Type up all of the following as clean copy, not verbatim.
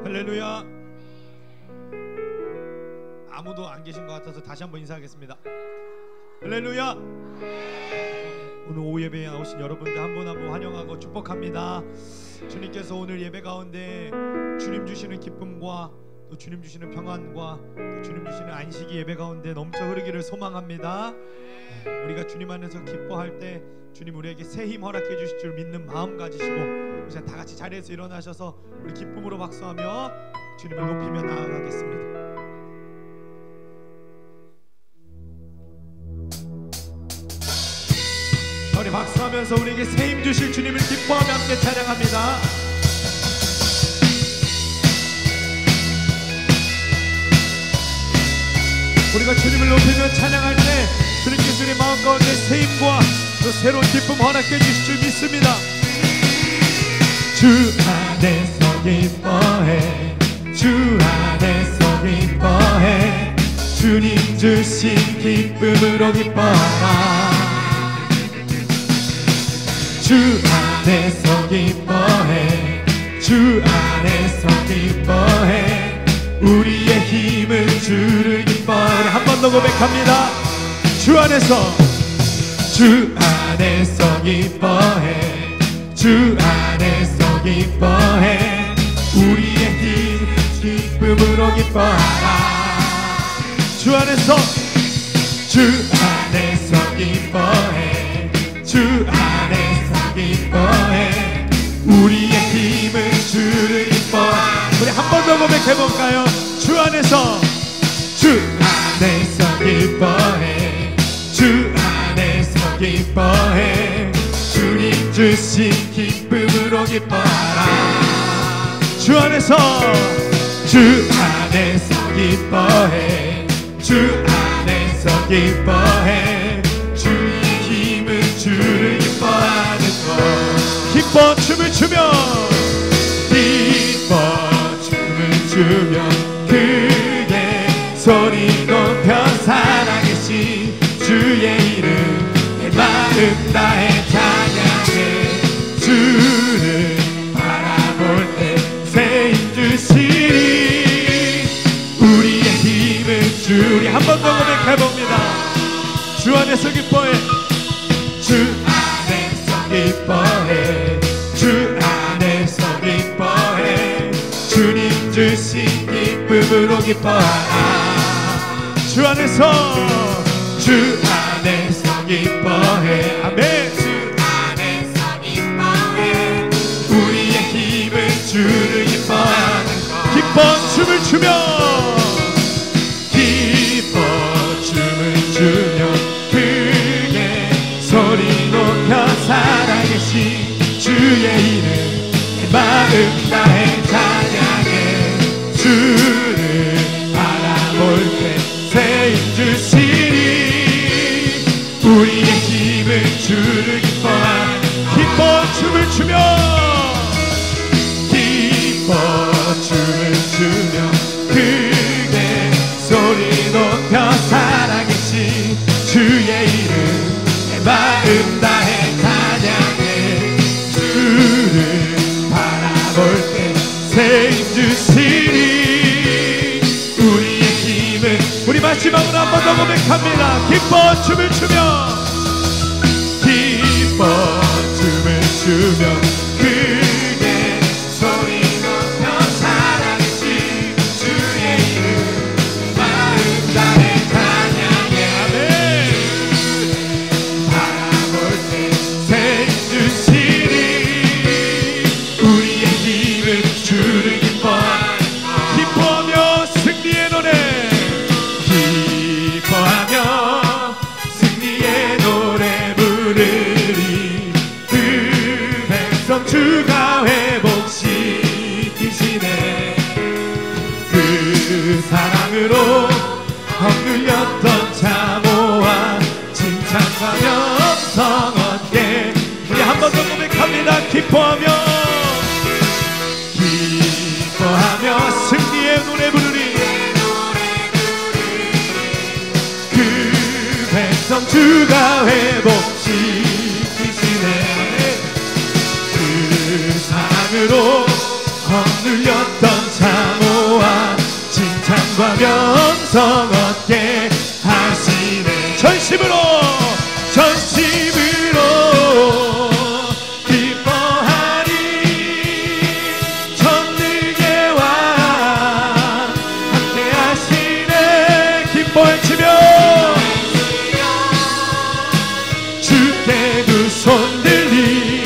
할렐루야. 아무도 안 계신 것 같아서 다시 한번 인사하겠습니다. 할렐루야. 오늘 오후 예배에 나오신 여러분들 한 분 한 분 환영하고 축복합니다. 주님께서 오늘 예배 가운데 주님 주시는 기쁨과 또 주님 주시는 평안과 또 주님 주시는 안식이 예배 가운데 넘쳐 흐르기를 소망합니다. 우리가 주님 안에서 기뻐할 때 주님 우리에게 새 힘 허락해 주실 줄 믿는 마음 가지시고 이제 다 같이 자리에서 일어나셔서 우리 기쁨으로 박수하며 주님을 높이며 나아가겠습니다. 우리 박수하면서 우리에게 새 힘 주실 주님을 기뻐하며 함께 찬양합니다. 우리가 주님을 높이며 찬양할 때 주님께서 우리 마음 가운데 새 힘과 또 새로운 기쁨 허락해 주실 줄 믿습니다. 주 안에서 기뻐해, 주 안에서 기뻐해, 주님 주신 기쁨으로 기뻐하라. 주 안에서 기뻐해, 주 안에서 기뻐해, 우리의 힘은 주를 기뻐하라. 한 번 더 고백합니다. 주 안에서, 주 안에서 기뻐해, 주 안에서 기뻐해, 우리의 힘 기쁨으로 기뻐하라. 주 안에서, 주 안에서 기뻐해, 주 안에서 기뻐해, 우리의 힘은 주를 기뻐하라. 우리 한 번 더 고백해볼까요? 주 안에서, 주 안에서 기뻐해, 주 안에서 기뻐해, 주님 주신 기쁨으로 기뻐하라. 주 안에서, 주 안에서 기뻐해, 주 안에서 기뻐해, 주의 힘은 주를 기뻐하는 것. 기뻐 춤을 추며, 기뻐 춤을 추며 크게 소리 높여 살아계신 주의 이름 내 마음 다해 찬양해. 주를 바라볼 때 새 힘 주시리, 우리의 힘은 주리. 한 번 더 고백해봅니다. 주 안에서 기뻐해, 주 안에서 기뻐해, 주 안에서 기뻐해, 주님 주신 기쁨으로 기뻐하라. 주 안에서, 주 안에서 기뻐해, 아멘. 주 안에서 기뻐해, 우리의 힘은 주를 기뻐하는 것. 기뻐 춤을 추며, 기뻐 춤을 추며 크게 소리 높여 살아계신 주의 이름 내 마음 다해 찬양해. 주를 바라볼 때 새 힘 주시리, 우리의 힘은 주를 기뻐하는. 기뻐 춤을 추며, 기뻐 춤을 추며 크게 소리 높여 살아계신 주의 이름 내 마음 다해 찬양해. 주를 바라볼 때 새 힘 주시리, 우리의 힘은. 우리 마지막으로 한 번 더 고백합니다. 기뻐 춤을 추며, 기뻐 춤을 추며 크게 소리 높여 살아계신 주의 이름 마음 다해 찬양해. 아멘. 바라볼 때 새 힘 주시리, 우리의 힘은 주를 기뻐하는 것. 기뻐하며 승리의 노래, 기뻐하며 승리의 노래 부르리. 그 백성 주가 회복시키시네. 그 사랑으로 억눌렸던 자모와 칭찬하며 영성 얻게. 우리 한 번 더 고백합니다. 기뻐하며, 기뻐하며 승리의 노래 부르리. 주가 회복시키시네. 그 사랑으로 억눌렸던 사모와 칭찬과 명성 얻게 하시네. 전심으로 기뻐하리. 전능의 왕 함께 하시네. 기뻐해치며 주께 두 손 들리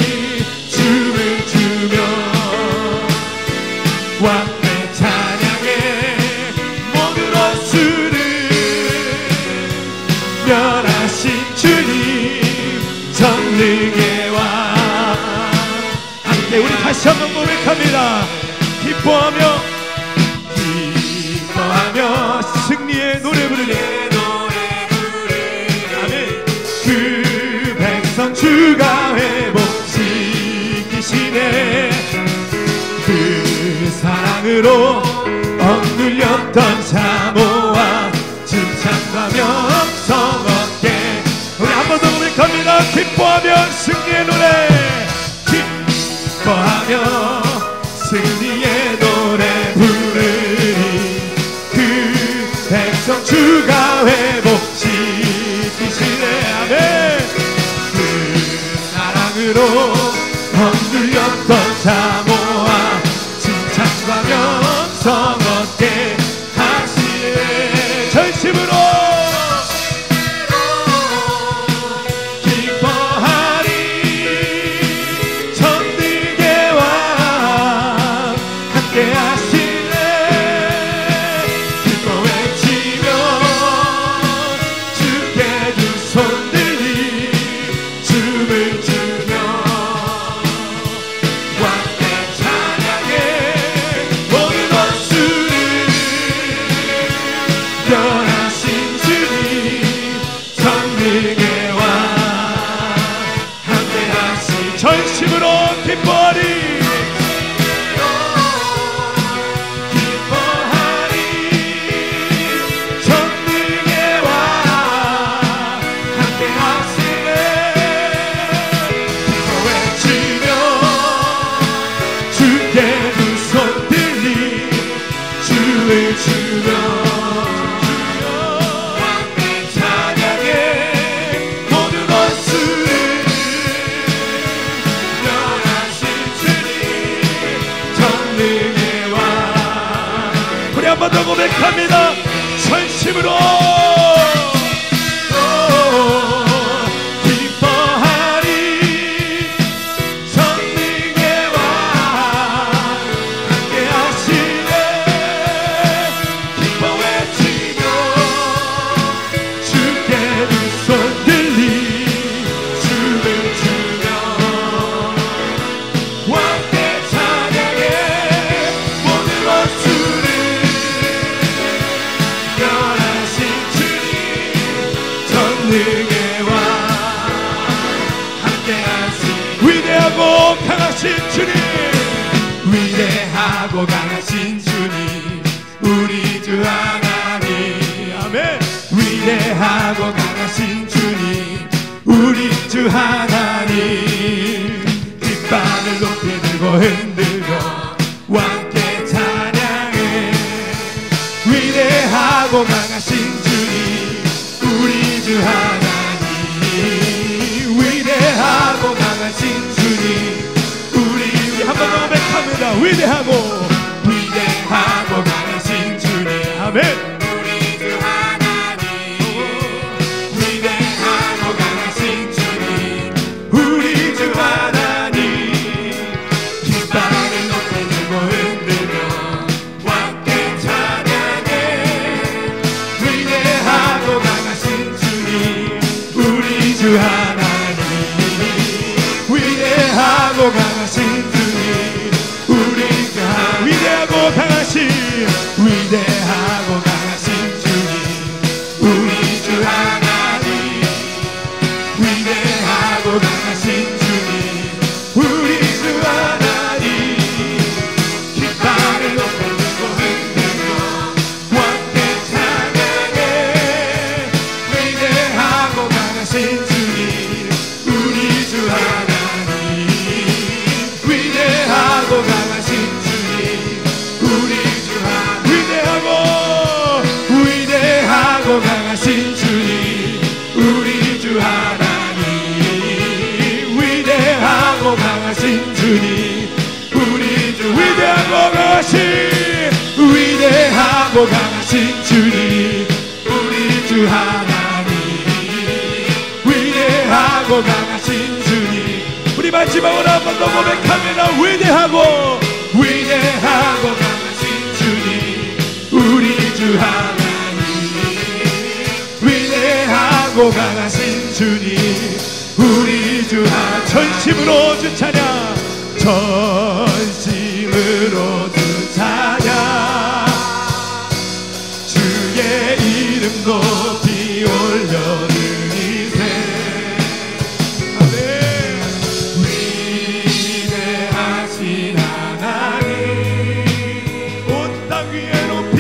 춤을 추며 왕의 찬양에 모든 원수를 멸하신 주님 전능의 왕 함께 우리 다시 한번 고백합니다. 기뻐하며 승리의 노래 부르니 아멘. 그 백성 주가 회복시키시네. 그 사랑으로 억눌렸던 사모와 칭찬과 명성 얻게. 우리 한 번 더 고백합니다. 기뻐하며 승리의 노래. 기뻐하며 승리의 노래 부르니 그 백성 주가 회복시키시네. 아멘. 그 사랑으로 억눌렸던 사모와 칭찬과 명성 얻게 하시네. 전심으로 기뻐하리. 전능의 왕 함께 하시네. 기뻐 외치며 주께 두 손 들리 춤을 추며 왕의 찬양에 모든 원수를 멸하신 주님 전능의 왕 함께 하시. 전심으로 기뻐하리. 기뻐하리. 전능의 왕 함께 하시네. 기뻐 외치며 주께 두 손 들리 춤을 추며 왕의 찬양에 모든 원수를 멸하신 주님 전능의 왕. 우리 한 번 더 고백합니다. 전심으로 기뻐하리. 전능의 왕 함께 하시네. 기뻐 외치며 주께 두 손 들리 춤을 추며 왕의 찬양에 모든 원수를 멸하신 주님 전능의 왕 함께 하시. 위대하고 강하신 주님. 위대하고 강하신 주님 우리 주 하나님. 아멘. 위대하고 강하신 주님 우리 주 하나님. 깃발을 높이 들고 흔들고 왕께 찬양해. 위대하고 강하신 주님 우리 주 하나님. 위대하고 강하신 주님 우리 한 번 더 고백합니다. 위대하고 강하신 주님. 아멘. 우리 주 하나님. 위대하고 강하신 주님 우리 주 하나님. 깃발을 높이 들고 흔들며 왕께 찬양해. 위대하고 강하신 주님 우리 주 하나님. 위대하고 강하신 주님 우리 주 하나님. 위대하고 강하신 주님 우리 주 하나님 위대하고 강하신 주님. 우리 마지막으로 한 번 더 고백합니다. 위대하고 강하신 주님 우리 주 하나님 위대하고 강하신 주님 우리 주 하나님. 전심으로 주 찬양 전심으로 주 찬양 주의 이름 높이 올려드리세. 아멘. 위대하신 하나님 온 땅 위에 높이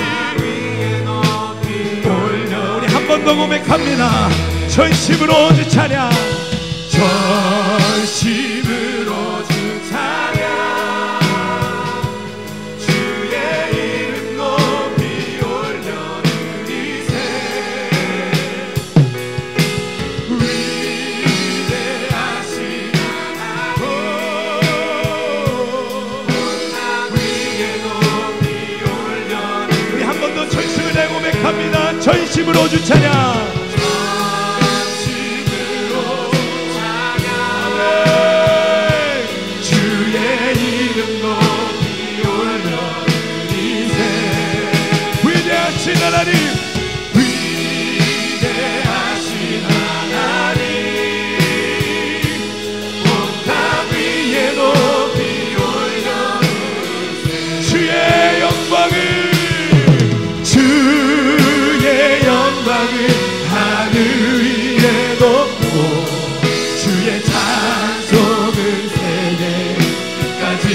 올려. 우리 한 번 더 고백합니다. 전심으로 주 찬양 전심으로 주 찬양 주의 이름 높이 올려드리세. 위대하신 하나님 위에 높이 올려드리세. 우리 한 번 더 전심을 내 고백합니다. 전심으로 주 찬양 하나님 위대하신 하나님 온 땅 위에 높이 올려주세. 주의 영광을 하늘 위에 높고 주의 찬송은 세계 끝까지.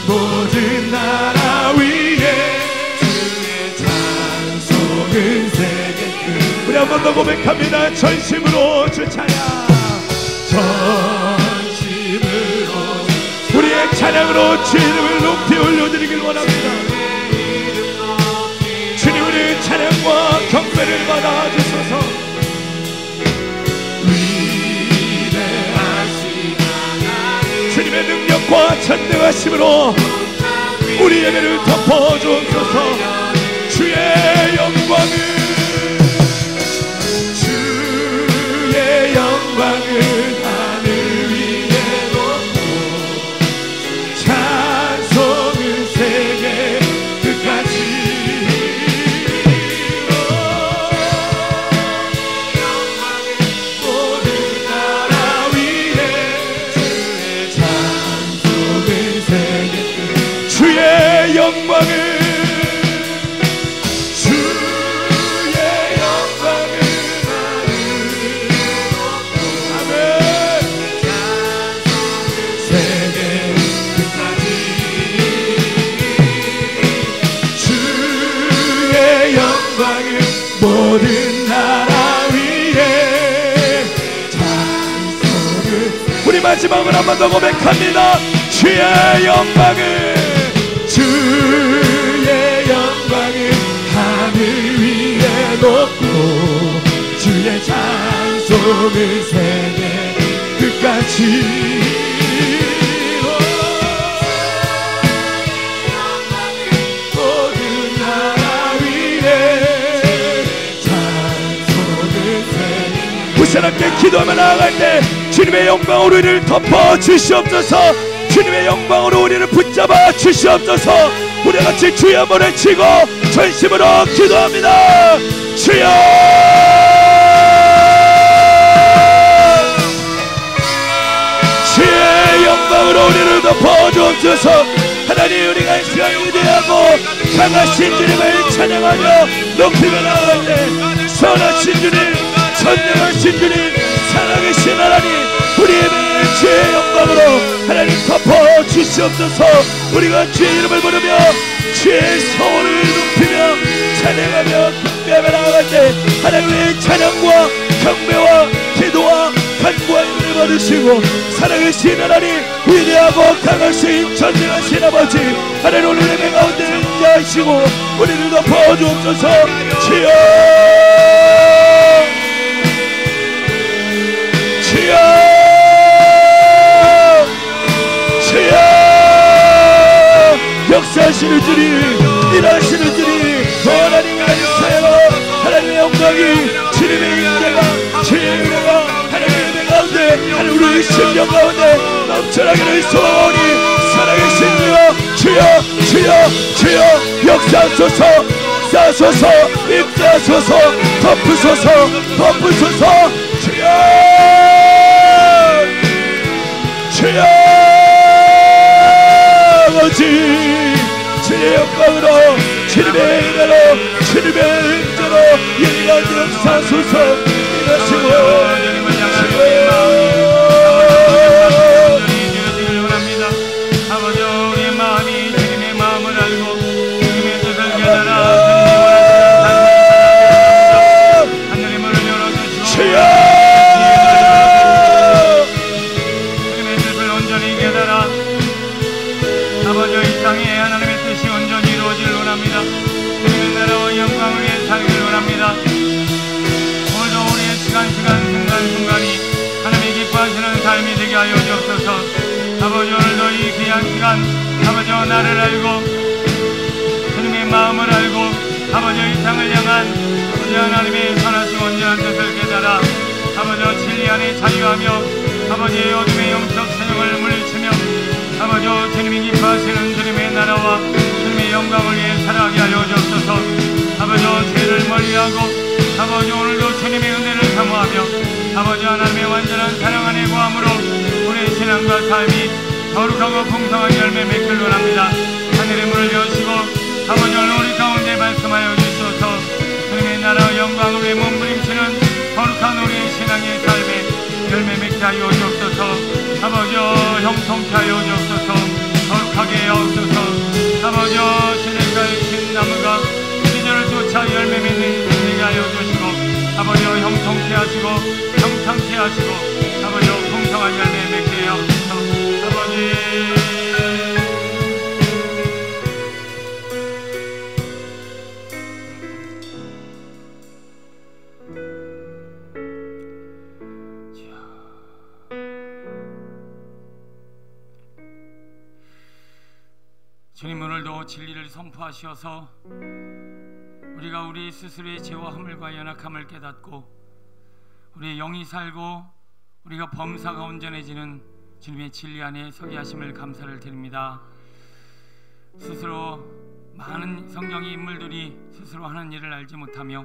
모든 나라 위에 주의 찬송은 세계 끝. 우리 한 번 더 고백합니다. 전심으로 주 찬양 전심으로 우리의 찬양으로 주의 이름을 높이 올려드리길 원합니다. 주님 우리의 찬양과 경배를 받아주소서. 주님의 능력과 전능하심으로 우리 예배를 덮어주옵소서. 주의 영광을 하늘 위에 놓고 찬송은 세계 끝까지. 모든 나라 위에 주의 찬송은 세계 끝. 주의 영광을 모든 나라 위에 찬송을. 우리 마지막으로 한 번 더 고백합니다. 주의 영광을 하늘 위에 놓고 주의 찬송을 세계 끝까지. 함께 기도하며 나아갈 때 주님의 영광으로 우리를 덮어 주시옵소서. 주님의 영광으로 우리를 붙잡아 주시옵소서. 우리 같이 주여 한번 외치고 전심으로 기도합니다. 주여 주의 영광으로 우리를 덮어 주옵소서. 하나님 우리가 이 시간 위대하고 강하신 주님을 찬양하며 높이며 나아갈 때 선하신 주님 전능하신 주님 살아계신 하나님 우리 예배의 주의 영광으로 하나님 덮어 주시옵소서. 우리가 주의 이름을 부르며 주의 성호를 높이며 찬양하며 경배하며 나아갈 때 하나님의 찬양과 경배와 기도와 간구와 은혜를 받으시고 살아계신 하나님 위대하고 강하신 전능하신 아버지 하나님 오늘 예배 가운데 임재하시고 우리를 덮어 주옵소서. 주여 주여 주여 역사하시는 주님, 일하시는 주님, 하나님의 사역과 하나님의 영광이 주님의 임재가, 주님의 은혜가 하나님의 은혜 가운데, 하나님 우리의 심령 가운데 넘쳐나기를 소원이 살아계신 주여, 주여, 주여, 역사하소서, 역사하소서, 임재하소서, 덮으소서, 주여, 주여, 아버지, 주의 영광으로, 주님의 은혜로, 주님의 임재로 이 가운데 역사하소서. 일하시고 아버지, 우리의 마음이 주님의 마음을 알고 주님의 뜻을 깨달아 하늘의 문을 열어주시고 주님의 뜻을 온전히 깨달아 아버지, 이 땅에 하나님의 뜻이 온전히 이루어질 원합니다. 주님의 나라와 영광을 위해 살기를 원합니다. 오늘도 우리의 시간 순간순간이 하나님이 기뻐하시는 삶이 되게 하여 주옵소서. 아버지, 오늘도 이 귀한 시간 아버지 나를 알고 주님의 마음을 알고 아버지 이 땅을 향한 아버지 하나님의 선하시고 온전한 뜻을 깨달아 아버지 진리 안에 자유하며 아버지의 어둠의 영적 세력을 물리치며 아버지 주님이 기뻐하시는 주님의 나라와 주님의 영광을 위해 살아가게 하여 주옵소서. 아버지 죄를 멀리하고 아버지 오늘도 주님의 은혜를 사모하며 아버지 하나님의 완전한 사랑 안에 거함으로 우리의 신앙과 삶이 거룩하고 풍성한 열매 맺길 원합니다. 하늘의 문을 여시고 아버지 오늘 우리 가운데 말씀하여 주시옵소서. 주님의 나라와 영광을 위해 몸부림치는 거룩한 우리의 신앙의 삶에 열매 맺게 하여 주옵소서. 아버지 형통케 하여 주옵소서. 거룩하게 하옵소서. 아버지 시냇가의 신나무가 시절을 쫓아 열매 맺는 인생 되게 하여 주시고 아버지 형통케 하시고 평창케 하시고 아버지 풍성한 열매 맺게 하옵소서. 아버지 주님, 오늘도 진리를 선포하시어서 우리가 우리 스스로의 죄와 허물과 연약함을 깨닫고 우리의 영이 살고 우리가 범사가 온전해지는 주님의 진리 안에 서게 하심을 감사를 드립니다. 스스로 많은 성경의 인물들이 스스로 하는 일을 알지 못하며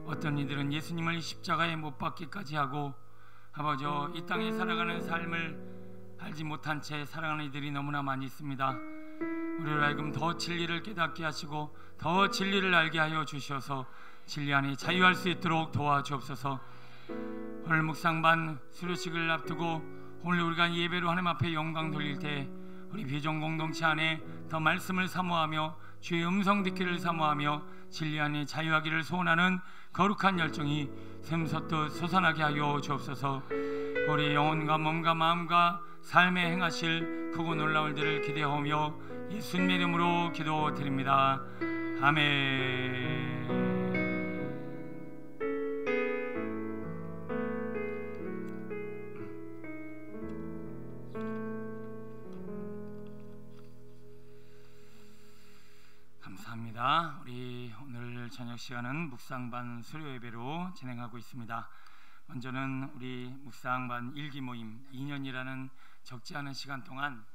어떤 이들은 예수님을 십자가에 못 박기까지 하고 아버지 이 땅에 살아가는 삶을 알지 못한 채 살아가는 이들이 너무나 많이 있습니다. 우리를 하여금 더 진리를 깨닫게 하시고 더 진리를 알게 하여 주셔서 진리 안에 자유할 수 있도록 도와주옵소서. 오늘 묵상반 수료식을 앞두고 오늘 우리가 예배로 하나님 앞에 영광 돌릴 때 우리 비전 공동체 안에 더 말씀을 사모하며 주의 음성 듣기를 사모하며 진리 안에 자유하기를 소원하는 거룩한 열정이 샘솟듯 솟아나게 하여 주옵소서. 우리 영혼과 몸과 마음과 삶에 행하실 크고 놀라울 일을 기대하며 예수님의 이름으로 기도드립니다. 아멘. 감사합니다. 우리 오늘 저녁 시간은 묵상반 수료 예배로 진행하고 있습니다. 먼저는 우리 묵상반 일기 모임 2년이라는 적지 않은 시간 동안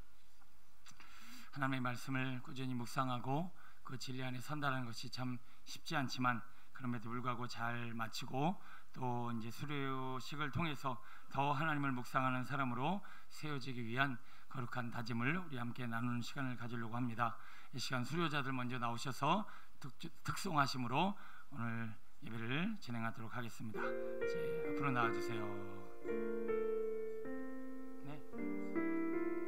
하나님의 말씀을 꾸준히 묵상하고 그 진리 안에 선다는 것이 참 쉽지 않지만 그럼에도 불구하고 잘 마치고 또 이제 수료식을 통해서 더 하나님을 묵상하는 사람으로 세워지기 위한 거룩한 다짐을 우리 함께 나누는 시간을 가지려고 합니다. 이 시간 수료자들 먼저 나오셔서 특송하심으로 오늘 예배를 진행하도록 하겠습니다. 이제 앞으로 나와주세요.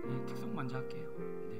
네, 특송 먼저 할게요. 네.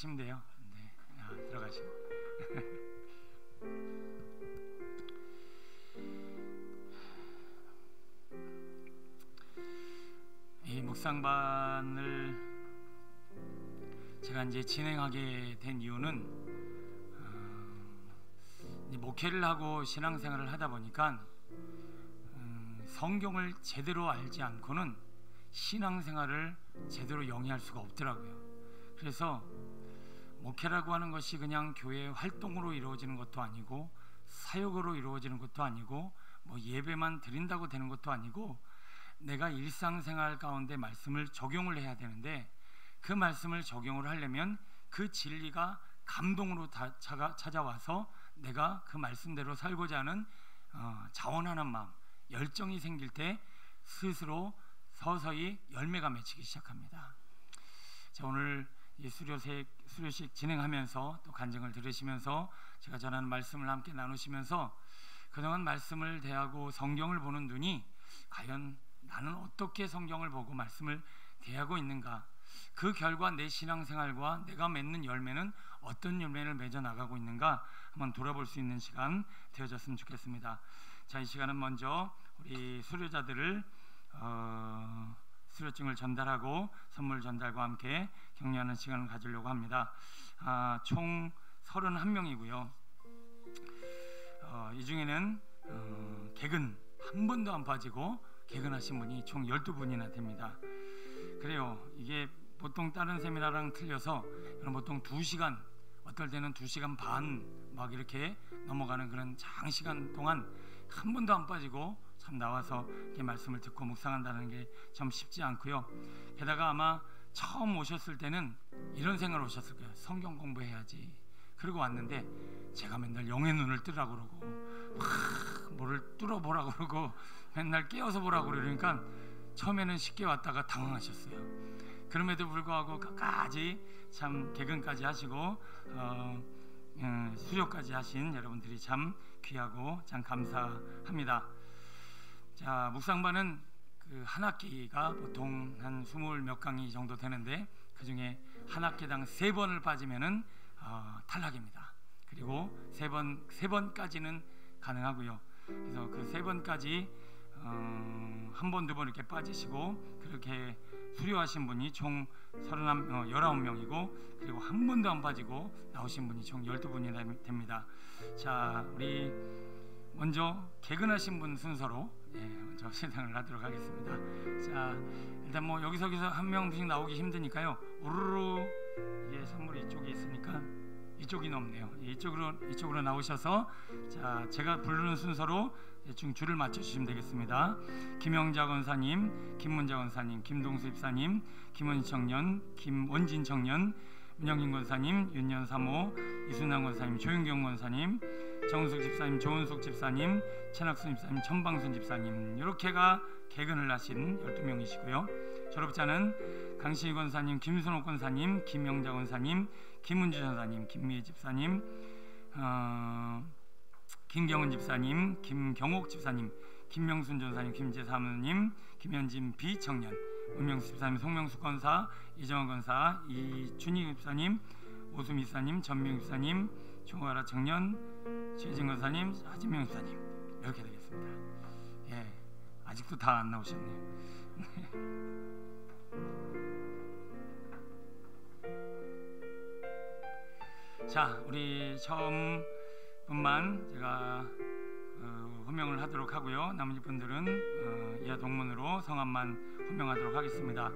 들어가시면 돼요. 네, 들어가시고. 이 묵상반을 제가 이제 진행하게 된 이유는 목회를 하고 신앙생활을 하다 보니까 성경을 제대로 알지 않고는 신앙생활을 제대로 영위할 수가 없더라고요. 그래서 목회라고 하는 것이 그냥 교회 활동으로 이루어지는 것도 아니고 사역으로 이루어지는 것도 아니고 뭐 예배만 드린다고 되는 것도 아니고 내가 일상생활 가운데 말씀을 적용을 해야 되는데 그 말씀을 적용을 하려면 그 진리가 감동으로 찾아와서 내가 그 말씀대로 살고자 하는 자원하는 마음, 열정이 생길 때 스스로 서서히 열매가 맺히기 시작합니다. 자, 오늘 이 수료식 진행하면서 또 간증을 들으시면서 제가 전하는 말씀을 함께 나누시면서 그동안 말씀을 대하고 성경을 보는 눈이 과연 나는 어떻게 성경을 보고 말씀을 대하고 있는가, 그 결과 내 신앙생활과 내가 맺는 열매는 어떤 열매를 맺어 나가고 있는가 한번 돌아볼 수 있는 시간 되어졌으면 좋겠습니다. 자, 이 시간은 먼저 우리 수료자들을 수료증을 전달하고 선물 전달과 함께 격려하는 시간을 가지려고 합니다. 총 31명이고요. 이 중에는 개근 한 번도 안 빠지고 개근하신 분이 총 12분이나 됩니다. 그래요. 이게 보통 다른 세미나랑 틀려서 보통 2시간, 어떨 때는 2시간 반 막 이렇게 넘어가는 그런 장시간 동안 한 번도 안 빠지고 참 나와서 이렇게 말씀을 듣고 묵상한다는 게 참 쉽지 않고요. 게다가 아마 처음 오셨을 때는 이런 생각을 오셨을 거예요. 성경 공부해야지. 그러고 왔는데 제가 맨날 영의 눈을 뜨라고 그러고 뭐를 뚫어보라고 그러고 맨날 깨워서 보라고 그러니까 처음에는 쉽게 왔다가 당황하셨어요. 그럼에도 불구하고 끝까지 참 개근까지 하시고 수료까지 하신 여러분들이 참 귀하고 참 감사합니다. 자, 묵상반은 그 한 학기가 보통 한 20몇 강의 정도 되는데 그 중에 한 학기당 3번을 빠지면은 탈락입니다. 그리고 3번까지는 가능하고요. 그래서 그 3번까지 한 번, 2번 이렇게 빠지시고 그렇게 수료하신 분이 총 19명이고 그리고 한 번도 안 빠지고 나오신 분이 총 12분이 됩니다. 자, 우리 먼저 개근하신 분 순서로 먼저 시상을 하도록 하겠습니다. 자, 일단 뭐 여기저기서 한 명씩 나오기 힘드니까요. 우르르 이게 선물이 이쪽에 있으니까 이쪽이 없네요. 이쪽으로 나오셔서 자, 제가 부르는 순서로 대충 줄을 맞춰주시면 되겠습니다. 김영자 권사님, 김문자 권사님, 김동수 집사님, 김원진 청년, 김원진 청년, 문영인 권사님, 윤년 사모, 이순남 권사님, 조윤경 권사님, 정은숙 집사님, 조은숙 집사님, 천학순 집사님, 천방순 집사님, 이렇게가 개근을 하신 12명이시고요. 졸업자는 강신희 권사님, 김순옥 권사님, 김영자 권사님, 김은주 전사님, 김미애 집사님, 김경은 집사님, 김경옥 집사님, 김명순 전사님, 김재 사모님, 김현진 비청년, 문명수 집사님, 송명수 권사, 이정원 권사, 이준희 집사님, 오수미 집사님, 전명 집사님, 종아라 청년, 최진 권사님, 하진명 집사님, 이렇게 되겠습니다. 예, 아직도 다 안 나오셨네요. 자, 우리 처음 분만 제가 호명을 하도록 하고요. 나머지 분들은 이하 동문으로 성함만 호명하도록 하겠습니다.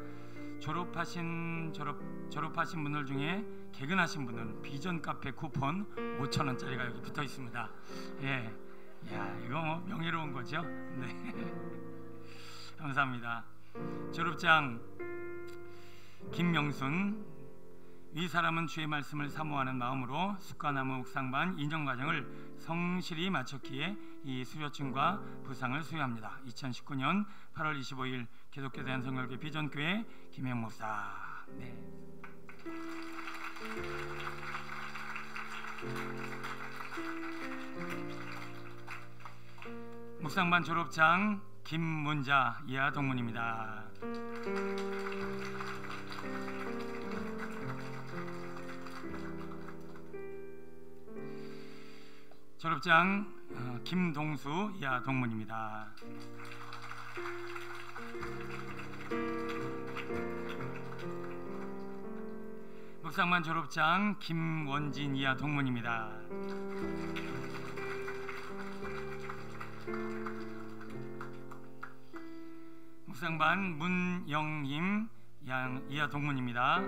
졸업하신 분들 중에 개근하신 분은 비전 카페 쿠폰 5,000원짜리가 여기 붙어 있습니다. 예, 야, 이거 뭐 명예로운 거죠? 네, 감사합니다. 졸업장 김명순. 이 사람은 주의 말씀을 사모하는 마음으로 숫가나무 묵상반 인정과정을 성실히 마쳤기에 이 수료증과 부상을 수여합니다. 2019년 8월 25일 기독교 대한성결교 비전교회 김영 목사. 네. 묵상반 졸업장 김문자 이하 동문입니다. 졸업장 김동수 이하 동문입니다. 묵상반 졸업장 김원진 이하 동문입니다. 묵상반 문영임 이하 동문입니다.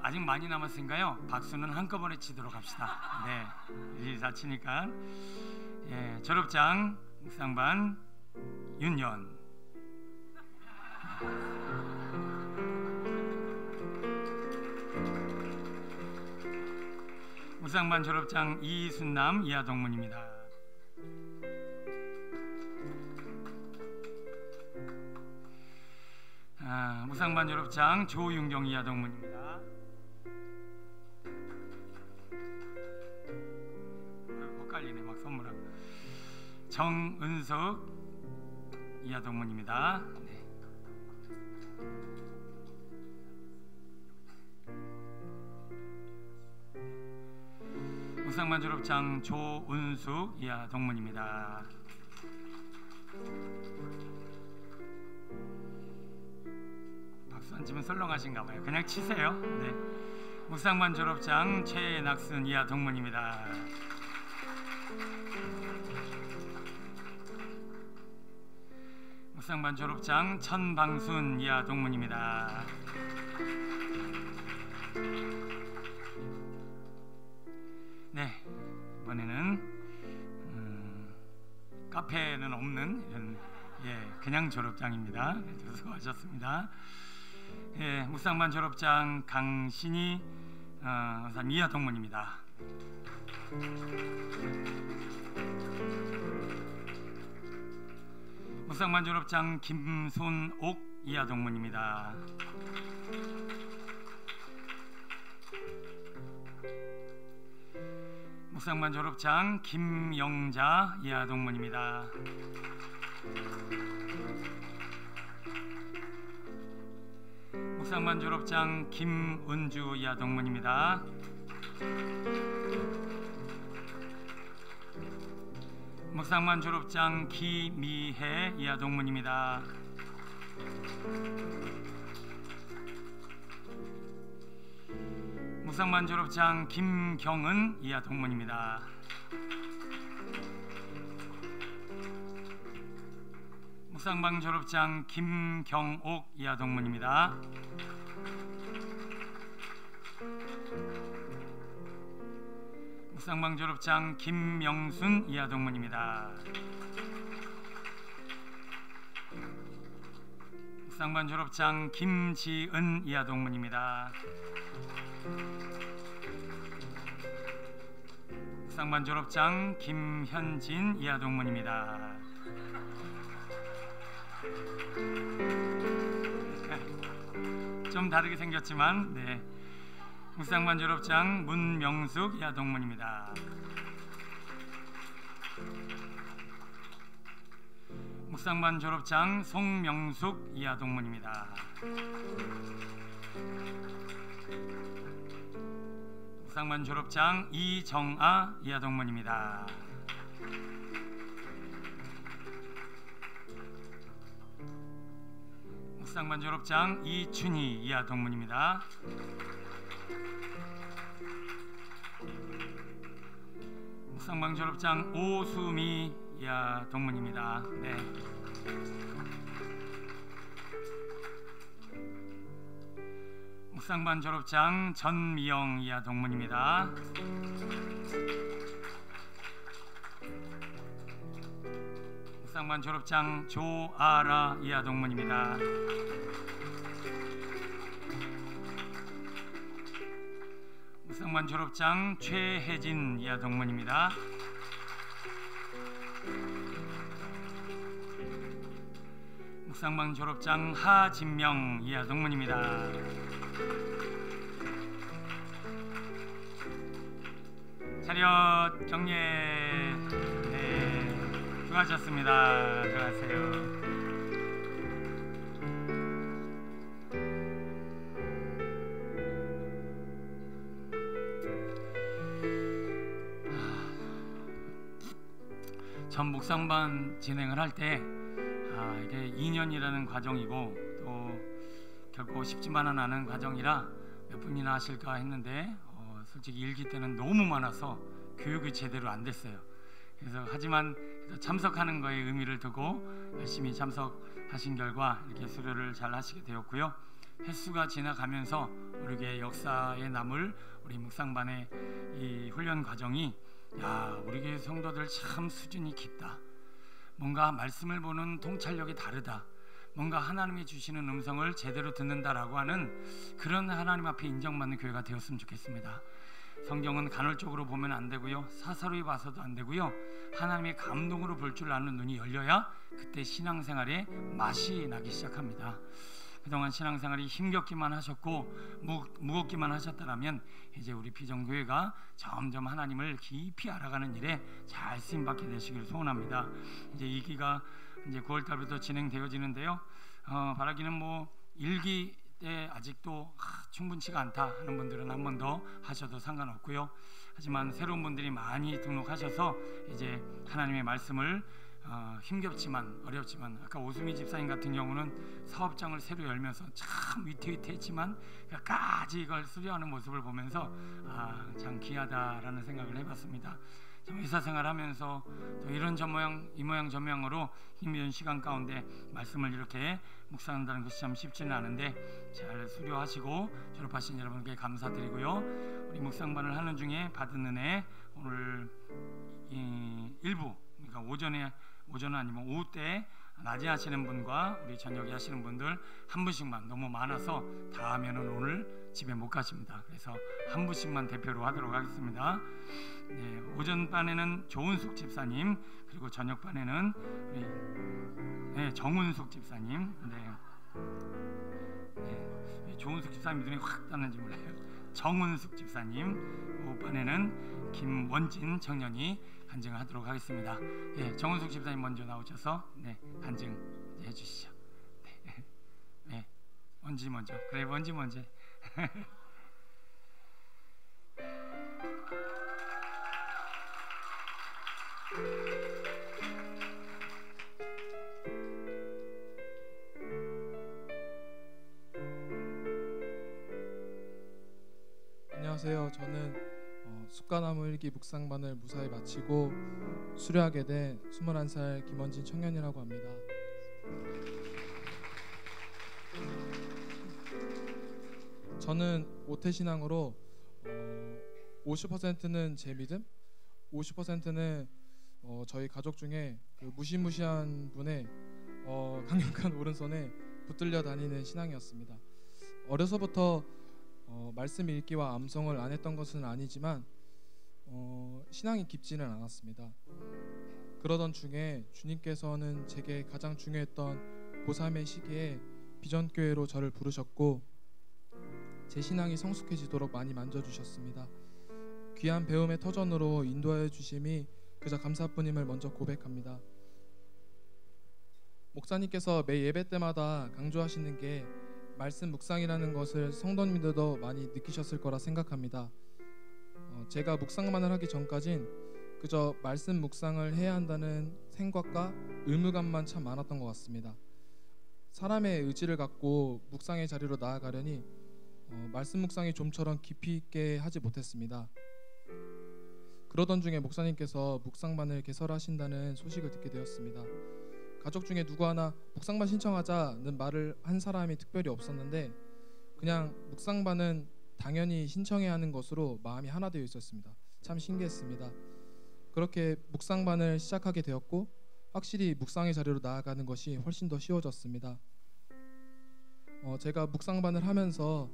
아직 많이 남았으니까요. 박수는 한꺼번에 치도록 합시다. 네, 이제 다 치니까. 예, 졸업장 묵상반 윤연. 묵상반 졸업장 이순남 이하 동문입니다. 묵상반 졸업장 조윤경 이하 동문입니다. 헷갈리네 막 선물하고. 정은석 이하 동문입니다. 네. 묵상반 졸업장 조은숙 이하 동문입니다. 박수 안 치면 썰렁하신가봐요. 그냥 치세요. 네. 묵상반 졸업장 최낙순 이하 동문입니다. 묵상반 졸업장 천방순 이하 동문입니다. 네, 이번에는 카페는 없는 이런 그냥 졸업장입니다. 수고하셨습니다. 예, 묵상반 졸업장 강신희 이하 동문입니다. 묵상반 졸업장 김손옥 이하 동문입니다. 묵상반 졸업장 김영자 이하 동문입니다. 묵상반 졸업장 김은주 이하 동문입니다. 묵상반 졸업장 기미혜 이하 동문입니다. 묵상반 졸업장 김경은 이하 동문입니다. 묵상반 졸업장 김경옥 이하 동문입니다. 묵상반 졸업장 김명순 이하 동문입니다. 묵상반 졸업장 김지은 이하 동문입니다. 묵상반 졸업장 김현진 이하 동문입니다. 좀 다르게 생겼지만 네. 묵상반 졸업장 문명숙 이하 동문입니다. 묵상반 졸업장 송명숙 이하 동문입니다. 묵상반 졸업장 이정아 이하 동문입니다. 묵상반 졸업장 이춘희 이하 동문입니다. 묵상반 졸업장 오수미 이하 동문입니다. 네. 묵상반 졸업장 전미영 이하 동문입니다. 묵상반 졸업장 조아라 이하 동문입니다. 묵상반 졸업장 최혜진 이하 동문입니다. 묵상반 졸업장 하진명 이하 동문입니다. 차렷 경례. 네, 수고하셨습니다. 들어가세요. 전 묵상반 진행을 할 때 이게 2년이라는 과정이고 또 결코 쉽지만은 않은 과정이라 몇 분이나 하실까 했는데 솔직히 일기 때는 너무 많아서 교육이 제대로 안 됐어요. 그래서 하지만 참석하는 거에 의미를 두고 열심히 참석하신 결과 이렇게 수료를 잘 하시게 되었고요. 횟수가 지나가면서 우리의 역사에 남을 우리 묵상반의 이 훈련 과정이 우리 교회 성도들 참 수준이 깊다. 뭔가 말씀을 보는 통찰력이 다르다. 뭔가 하나님이 주시는 음성을 제대로 듣는다라고 하는 그런 하나님 앞에 인정받는 교회가 되었으면 좋겠습니다. 성경은 간헐적으로 보면 안 되고요, 사사로이 봐서도 안 되고요, 하나님의 감동으로 볼 줄 아는 눈이 열려야 그때 신앙생활에 맛이 나기 시작합니다. 그동안 신앙생활이 힘겹기만 하셨고 무겁기만 하셨다면 이제 우리 비전교회가 점점 하나님을 깊이 알아가는 일에 잘 쓰임받게 되시길 소원합니다. 이제 2기가 이제 9월달부터 진행되어지는데요. 바라기는 뭐 1기 때 아직도 충분치가 않다 하는 분들은 한 번 더 하셔도 상관없고요. 하지만 새로운 분들이 많이 등록하셔서 이제 하나님의 말씀을 힘겹지만 어렵지만, 아까 오수미 집사님 같은 경우는 사업장을 새로 열면서 참 위태위태했지만 끝까지 이걸 수료하는 모습을 보면서 참 귀하다라는 생각을 해봤습니다. 의사생활하면서 또 이런 저 모양 이 모양 저 모양으로 힘든 시간 가운데 말씀을 이렇게 묵상한다는 것이 참 쉽지는 않은데 잘 수료하시고 졸업하신 여러분께 감사드리고요. 우리 묵상반을 하는 중에 받은 은혜, 오늘 일부, 그러니까 오전은 아니면 오후 때 낮에 하시는 분과 우리 저녁에 하시는 분들 한 분씩만, 너무 많아서 다 하면은 오늘 집에 못 가십니다. 그래서 한 분씩만 대표로 하도록 하겠습니다. 네, 오전 반에는 조은숙 집사님, 그리고 저녁 반에는 우리 정은숙 집사님. 조은숙 집사님 눈이 확 떴는지 몰라요. 정은숙 집사님. 오후 반에는 김원진 청년이 간증을 하도록 하겠습니다. 정은숙 집사님 먼저 나오셔서 간증 해주시죠. 원지 먼저. 그래, 원지 먼저. 안녕하세요. 저는 숫가나무 1기 묵상반을 무사히 마치고 수료하게 된 21살 김원진 청년이라고 합니다. 저는 오태신앙으로 50%는 제 믿음, 50%는 저희 가족 중에 그 무시무시한 분의 강력한 오른손에 붙들려 다니는 신앙이었습니다. 어려서부터 말씀 읽기와 암송을 안 했던 것은 아니지만 신앙이 깊지는 않았습니다. 그러던 중에 주님께서는 제게 가장 중요했던 고3의 시기에 비전교회로 저를 부르셨고 제 신앙이 성숙해지도록 많이 만져주셨습니다. 귀한 배움의 터전으로 인도하여 주심이 그저 감사뿐임을 먼저 고백합니다. 목사님께서 매 예배 때마다 강조하시는 게 말씀 묵상이라는 것을 성도님들도 많이 느끼셨을 거라 생각합니다. 제가 묵상만을 하기 전까진 그저 말씀 묵상을 해야 한다는 생각과 의무감만 참 많았던 것 같습니다. 사람의 의지를 갖고 묵상의 자리로 나아가려니 말씀 묵상이 좀처럼 깊이 있게 하지 못했습니다. 그러던 중에 목사님께서 묵상반을 개설하신다는 소식을 듣게 되었습니다. 가족 중에 누구 하나 묵상반 신청하자는 말을 한 사람이 특별히 없었는데 그냥 묵상반은 당연히 신청해야 하는 것으로 마음이 하나 되어 있었습니다. 참 신기했습니다. 그렇게 묵상반을 시작하게 되었고 확실히 묵상의 자리로 나아가는 것이 훨씬 더 쉬워졌습니다. 제가 묵상반을 하면서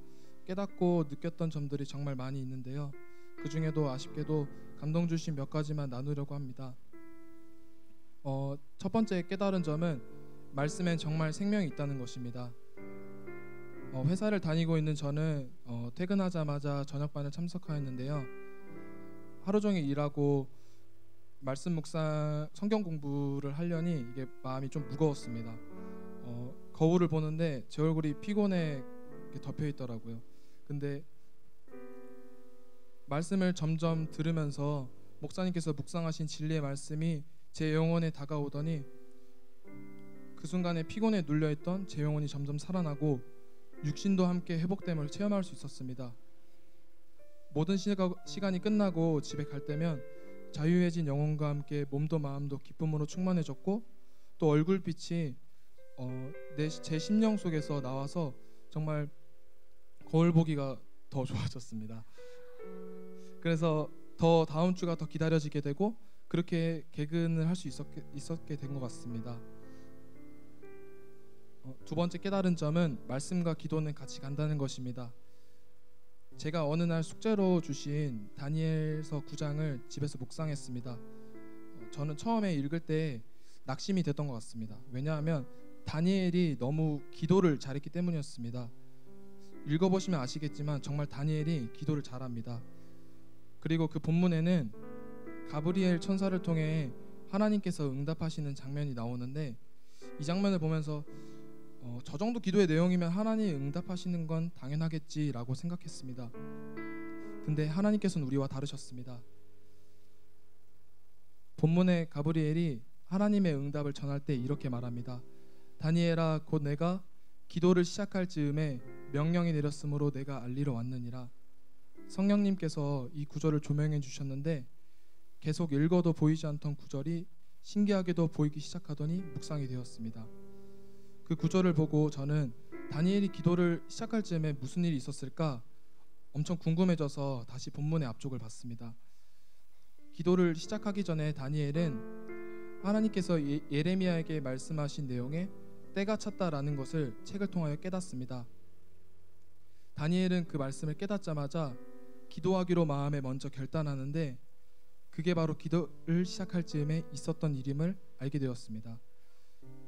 깨닫고 느꼈던 점들이 정말 많이 있는데요. 그 중에도 아쉽게도 감동 주신 몇 가지만 나누려고 합니다. 첫 번째 깨달은 점은 말씀엔 정말 생명이 있다는 것입니다. 회사를 다니고 있는 저는 퇴근하자마자 저녁반을 참석하였는데요. 하루 종일 일하고 말씀 묵상 성경 공부를 하려니 이게 마음이 좀 무거웠습니다. 거울을 보는데 제 얼굴이 피곤해 덮여 있더라고요. 근데 말씀을 점점 들으면서 목사님께서 묵상하신 진리의 말씀이 제 영혼에 다가오더니 그 순간에 피곤에 눌려있던 제 영혼이 점점 살아나고 육신도 함께 회복됨을 체험할 수 있었습니다. 모든 시간이 끝나고 집에 갈 때면 자유해진 영혼과 함께 몸도 마음도 기쁨으로 충만해졌고 또 얼굴빛이 제 심령 속에서 나와서 정말 거울 보기가 더 좋아졌습니다. 그래서 더 다음 주가 더 기다려지게 되고 그렇게 개근을 할 수 있었게 된 것 같습니다. 두 번째 깨달은 점은 말씀과 기도는 같이 간다는 것입니다. 제가 어느 날 숙제로 주신 다니엘서 9장을 집에서 묵상했습니다. 저는 처음에 읽을 때 낙심이 됐던 것 같습니다. 왜냐하면 다니엘이 너무 기도를 잘했기 때문이었습니다. 읽어보시면 아시겠지만 정말 다니엘이 기도를 잘합니다. 그리고 그 본문에는 가브리엘 천사를 통해 하나님께서 응답하시는 장면이 나오는데 이 장면을 보면서 저 정도 기도의 내용이면 하나님이 응답하시는 건 당연하겠지라고 생각했습니다. 근데 하나님께서는 우리와 다르셨습니다. 본문의 가브리엘이 하나님의 응답을 전할 때 이렇게 말합니다. 다니엘아 곧 내가 기도를 시작할 즈음에 명령이 내렸으므로 내가 알리러 왔느니라. 성령님께서 이 구절을 조명해 주셨는데 계속 읽어도 보이지 않던 구절이 신기하게도 보이기 시작하더니 묵상이 되었습니다. 그 구절을 보고 저는 다니엘이 기도를 시작할 즈음에 무슨 일이 있었을까 엄청 궁금해져서 다시 본문의 앞쪽을 봤습니다. 기도를 시작하기 전에 다니엘은 하나님께서 예레미야에게 말씀하신 내용에 때가 찼다라는 것을 책을 통하여 깨닫습니다. 다니엘은 그 말씀을 깨닫자마자 기도하기로 마음에 먼저 결단하는데 그게 바로 기도를 시작할 즈음에 있었던 일임을 알게 되었습니다.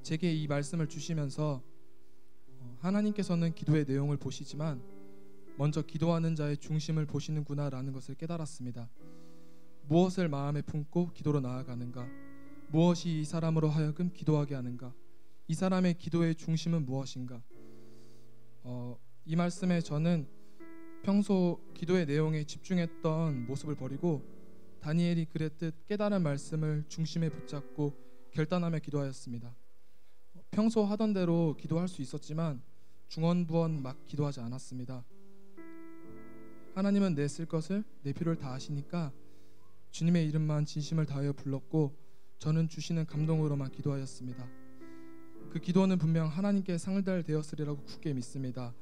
제게 이 말씀을 주시면서 하나님께서는 기도의 내용을 보시지만 먼저 기도하는 자의 중심을 보시는구나라는 것을 깨달았습니다. 무엇을 마음에 품고 기도로 나아가는가? 무엇이 이 사람으로 하여금 기도하게 하는가? 이 사람의 기도의 중심은 무엇인가? 이 말씀에 저는 평소 기도의 내용에 집중했던 모습을 버리고 다니엘이 그랬듯 깨달은 말씀을 중심에 붙잡고 결단하며 기도하였습니다. 평소 하던 대로 기도할 수 있었지만 중언부언 막 기도하지 않았습니다. 하나님은 내 쓸 것을 내 필요를 다 아시니까 주님의 이름만 진심을 다하여 불렀고 저는 주시는 감동으로만 기도하였습니다. 그 기도는 분명 하나님께 상달되었으리라고 굳게 믿습니다.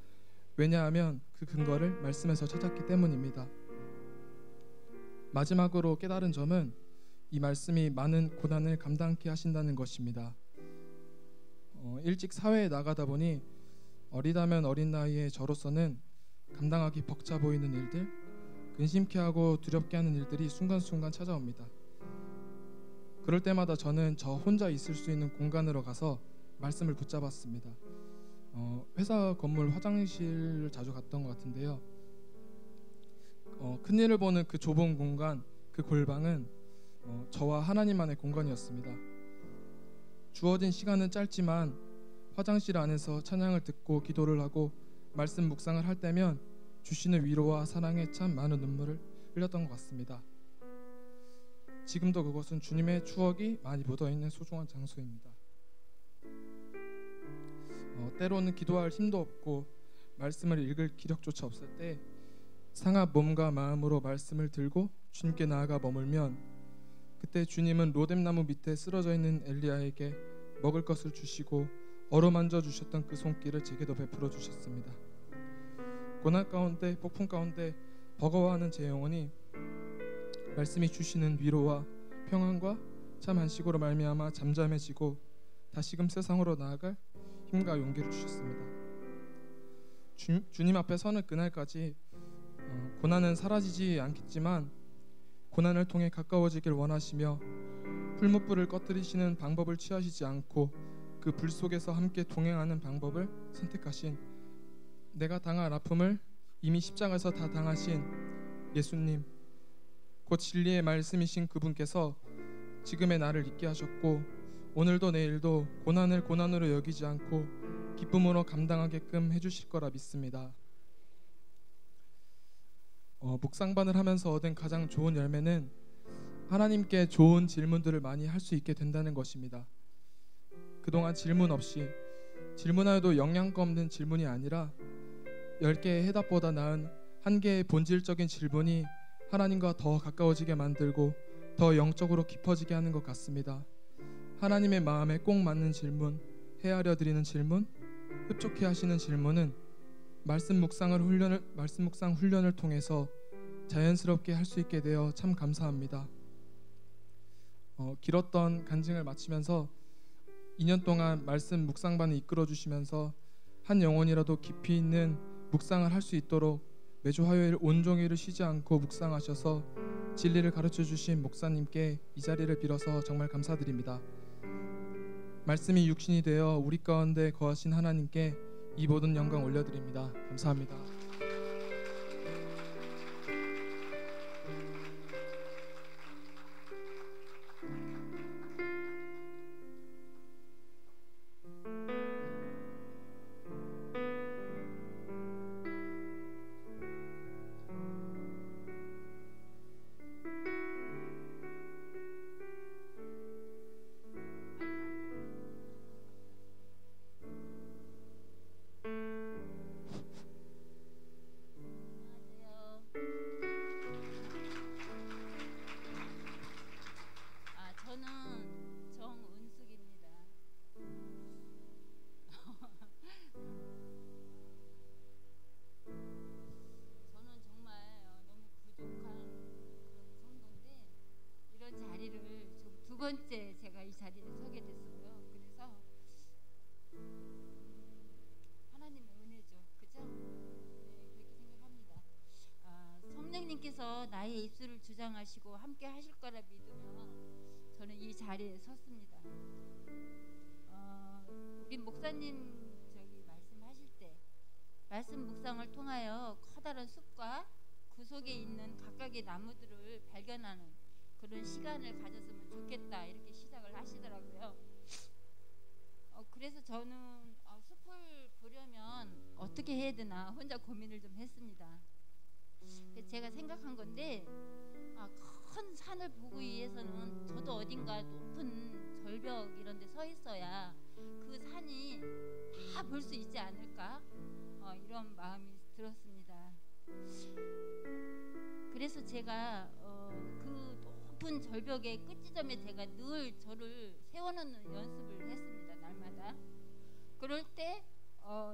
왜냐하면 그 근거를 말씀에서 찾았기 때문입니다. 마지막으로 깨달은 점은 이 말씀이 많은 고난을 감당케 하신다는 것입니다. 일찍 사회에 나가다 보니 어리다면 어린 나이에 저로서는 감당하기 벅차 보이는 일들, 근심케 하고 두렵게 하는 일들이 순간순간 찾아옵니다. 그럴 때마다 저는 저 혼자 있을 수 있는 공간으로 가서 말씀을 붙잡았습니다. 회사 건물 화장실을 자주 갔던 것 같은데요. 큰일을 보는 그 좁은 공간, 그 골방은 저와 하나님만의 공간이었습니다. 주어진 시간은 짧지만 화장실 안에서 찬양을 듣고 기도를 하고 말씀 묵상을 할 때면 주시는 위로와 사랑에 참 많은 눈물을 흘렸던 것 같습니다. 지금도 그곳은 주님의 추억이 많이 묻어있는 소중한 장소입니다. 때로는 기도할 힘도 없고 말씀을 읽을 기력조차 없을 때 상한 몸과 마음으로 말씀을 들고 주님께 나아가 머물면 그때 주님은 로뎀나무 밑에 쓰러져 있는 엘리야에게 먹을 것을 주시고 어루만져 주셨던 그 손길을 제게도 베풀어 주셨습니다. 고난 가운데 폭풍 가운데 버거워하는 제 영혼이 말씀이 주시는 위로와 평안과 참 안식으로 말미암아 잠잠해지고 다시금 세상으로 나아갈 힘과 용기를 주셨습니다. 주님 앞에 서는 그날까지 고난은 사라지지 않겠지만 고난을 통해 가까워지길 원하시며 풀무불을 꺼뜨리시는 방법을 취하시지 않고 그 불 속에서 함께 동행하는 방법을 선택하신 내가 당할 아픔을 이미 십자가에서 다 당하신 예수님, 곧 진리의 말씀이신 그분께서 지금의 나를 있게 하셨고 오늘도 내일도 고난을 고난으로 여기지 않고 기쁨으로 감당하게끔 해주실 거라 믿습니다. 묵상반을 하면서 얻은 가장 좋은 열매는 하나님께 좋은 질문들을 많이 할 수 있게 된다는 것입니다. 그동안 질문 없이 질문하여도 영양가 없는 질문이 아니라 10개의 해답보다 나은 한 개의 본질적인 질문이 하나님과 더 가까워지게 만들고 더 영적으로 깊어지게 하는 것 같습니다. 하나님의 마음에 꼭 맞는 질문, 헤아려 드리는 질문, 흡족해 하시는 질문은 말씀 묵상 훈련을 통해서 자연스럽게 할 수 있게 되어 참 감사합니다. 길었던 간증을 마치면서 2년 동안 말씀 묵상반을 이끌어 주시면서 한 영혼이라도 깊이 있는 묵상을 할 수 있도록 매주 화요일 온종일을 쉬지 않고 묵상하셔서 진리를 가르쳐 주신 목사님께 이 자리를 빌어서 정말 감사드립니다. 말씀이 육신이 되어 우리 가운데 거하신 하나님께 이 모든 영광 올려드립니다. 감사합니다. 저는 정은숙입니다. 저는 정말 너무 부족한 그런 성도인데 이런 자리를 지금 두 번째 제가 이 자리에 서게 됐어요. 그래서 하나님의 은혜죠, 그죠? 네, 그렇게 생각합니다. 성령님께서 나의 입술을 주장하시고 함께 하실 거라 믿으며 저는 이 자리에 섰습니다. 우리 목사님 말씀하실 때 말씀 묵상을 통하여 커다란 숲과 그 속에 있는 각각의 나무들을 발견하는 그런 시간을 가졌으면 좋겠다 이렇게 시작을 하시더라고요. 그래서 저는 숲을 보려면 어떻게 해야 되나 혼자 고민을 좀 했습니다. 제가 생각한 건데 큰 산을 보기 위해서는 저도 어딘가 높은 절벽 이런 데 서 있어야 그 산이 다 볼 수 있지 않을까 이런 마음이 들었습니다. 그래서 제가 그 높은 절벽의 끝지점에 제가 늘 저를 세워놓는 연습을 했습니다. 날마다. 그럴 때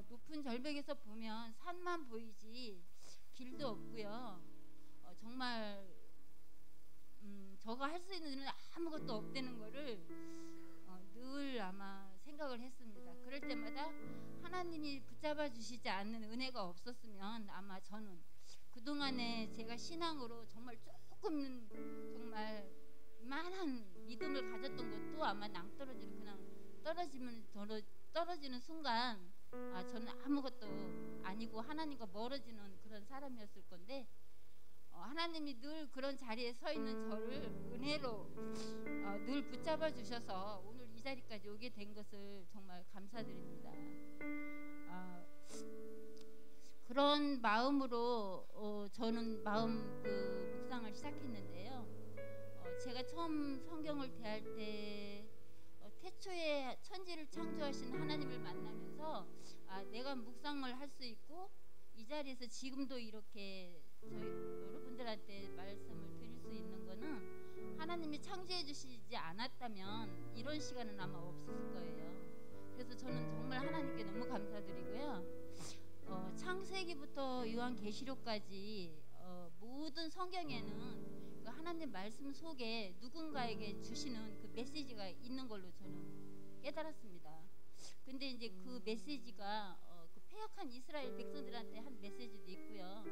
높은 절벽에서 보면 산만 보이지 길도 없고요. 정말 저가 할 수 있는 일은 아무것도 없다는 거를 늘 아마 생각을 했습니다. 그럴 때마다 하나님이 붙잡아 주시지 않는 은혜가 없었으면 아마 저는 그동안에 제가 신앙으로 정말 조금 정말 이만한 믿음을 가졌던 것도 아마 낭떠러지로 그냥 떨어지는 순간 저는 아무것도 아니고 하나님과 멀어지는 그런 사람이었을 건데 하나님이 늘 그런 자리에 서 있는 저를 은혜로 늘 붙잡아 주셔서 오늘 이 자리까지 오게 된 것을 정말 감사드립니다. 그런 마음으로 저는 묵상을 시작했는데요. 제가 처음 성경을 대할 때 태초에 천지를 창조하신 하나님을 만나면서 내가 묵상을 할 수 있고 이 자리에서 지금도 이렇게 저희 여러분들한테 말씀을 드릴 수 있는 거는 하나님이 창조해 주시지 않았다면 이런 시간은 아마 없었을 거예요. 그래서 저는 정말 하나님께 너무 감사드리고요. 창세기부터 요한계시록까지 모든 성경에는 그 하나님 말씀 속에 누군가에게 주시는 그 메시지가 있는 걸로 저는 깨달았습니다. 근데 이제 그 메시지가 그 패역한 이스라엘 백성들한테 한 메시지도 있고요.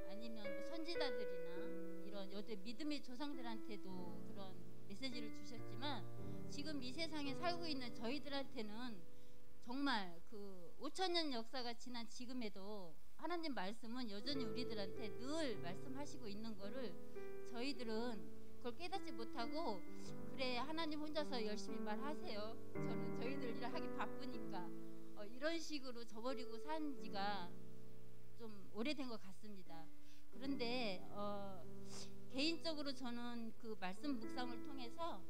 아니면 뭐 선지자들이나 이런 여대 믿음의 조상들한테도 그런 메시지를 주셨지만 지금 이 세상에 살고 있는 저희들한테는 정말 그 5,000년 역사가 지난 지금에도 하나님 말씀은 여전히 우리들한테 늘 말씀하시고 있는 거를 저희들은 그걸 깨닫지 못하고 그래 하나님 혼자서 열심히 말하세요. 저는 저희들 일을 하기 바쁘니까 이런 식으로 저버리고 산 지가 좀 오래된 것 같습니다. 그런데 개인적으로 저는 그 말씀 묵상을 통해서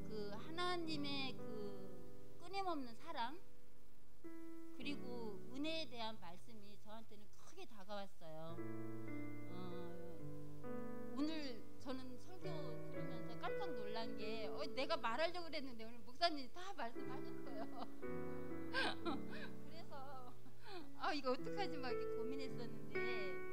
그 하나님의 그 끊임없는 사랑 그리고 은혜에 대한 말씀이 저한테는 크게 다가왔어요. 오늘 저는 설교 들으면서 깜짝 놀란 게 내가 말하려고 그랬는데 오늘 목사님이 다 말씀하셨어요. 그래서 이거 어떡하지 막 이렇게 고민했었는데,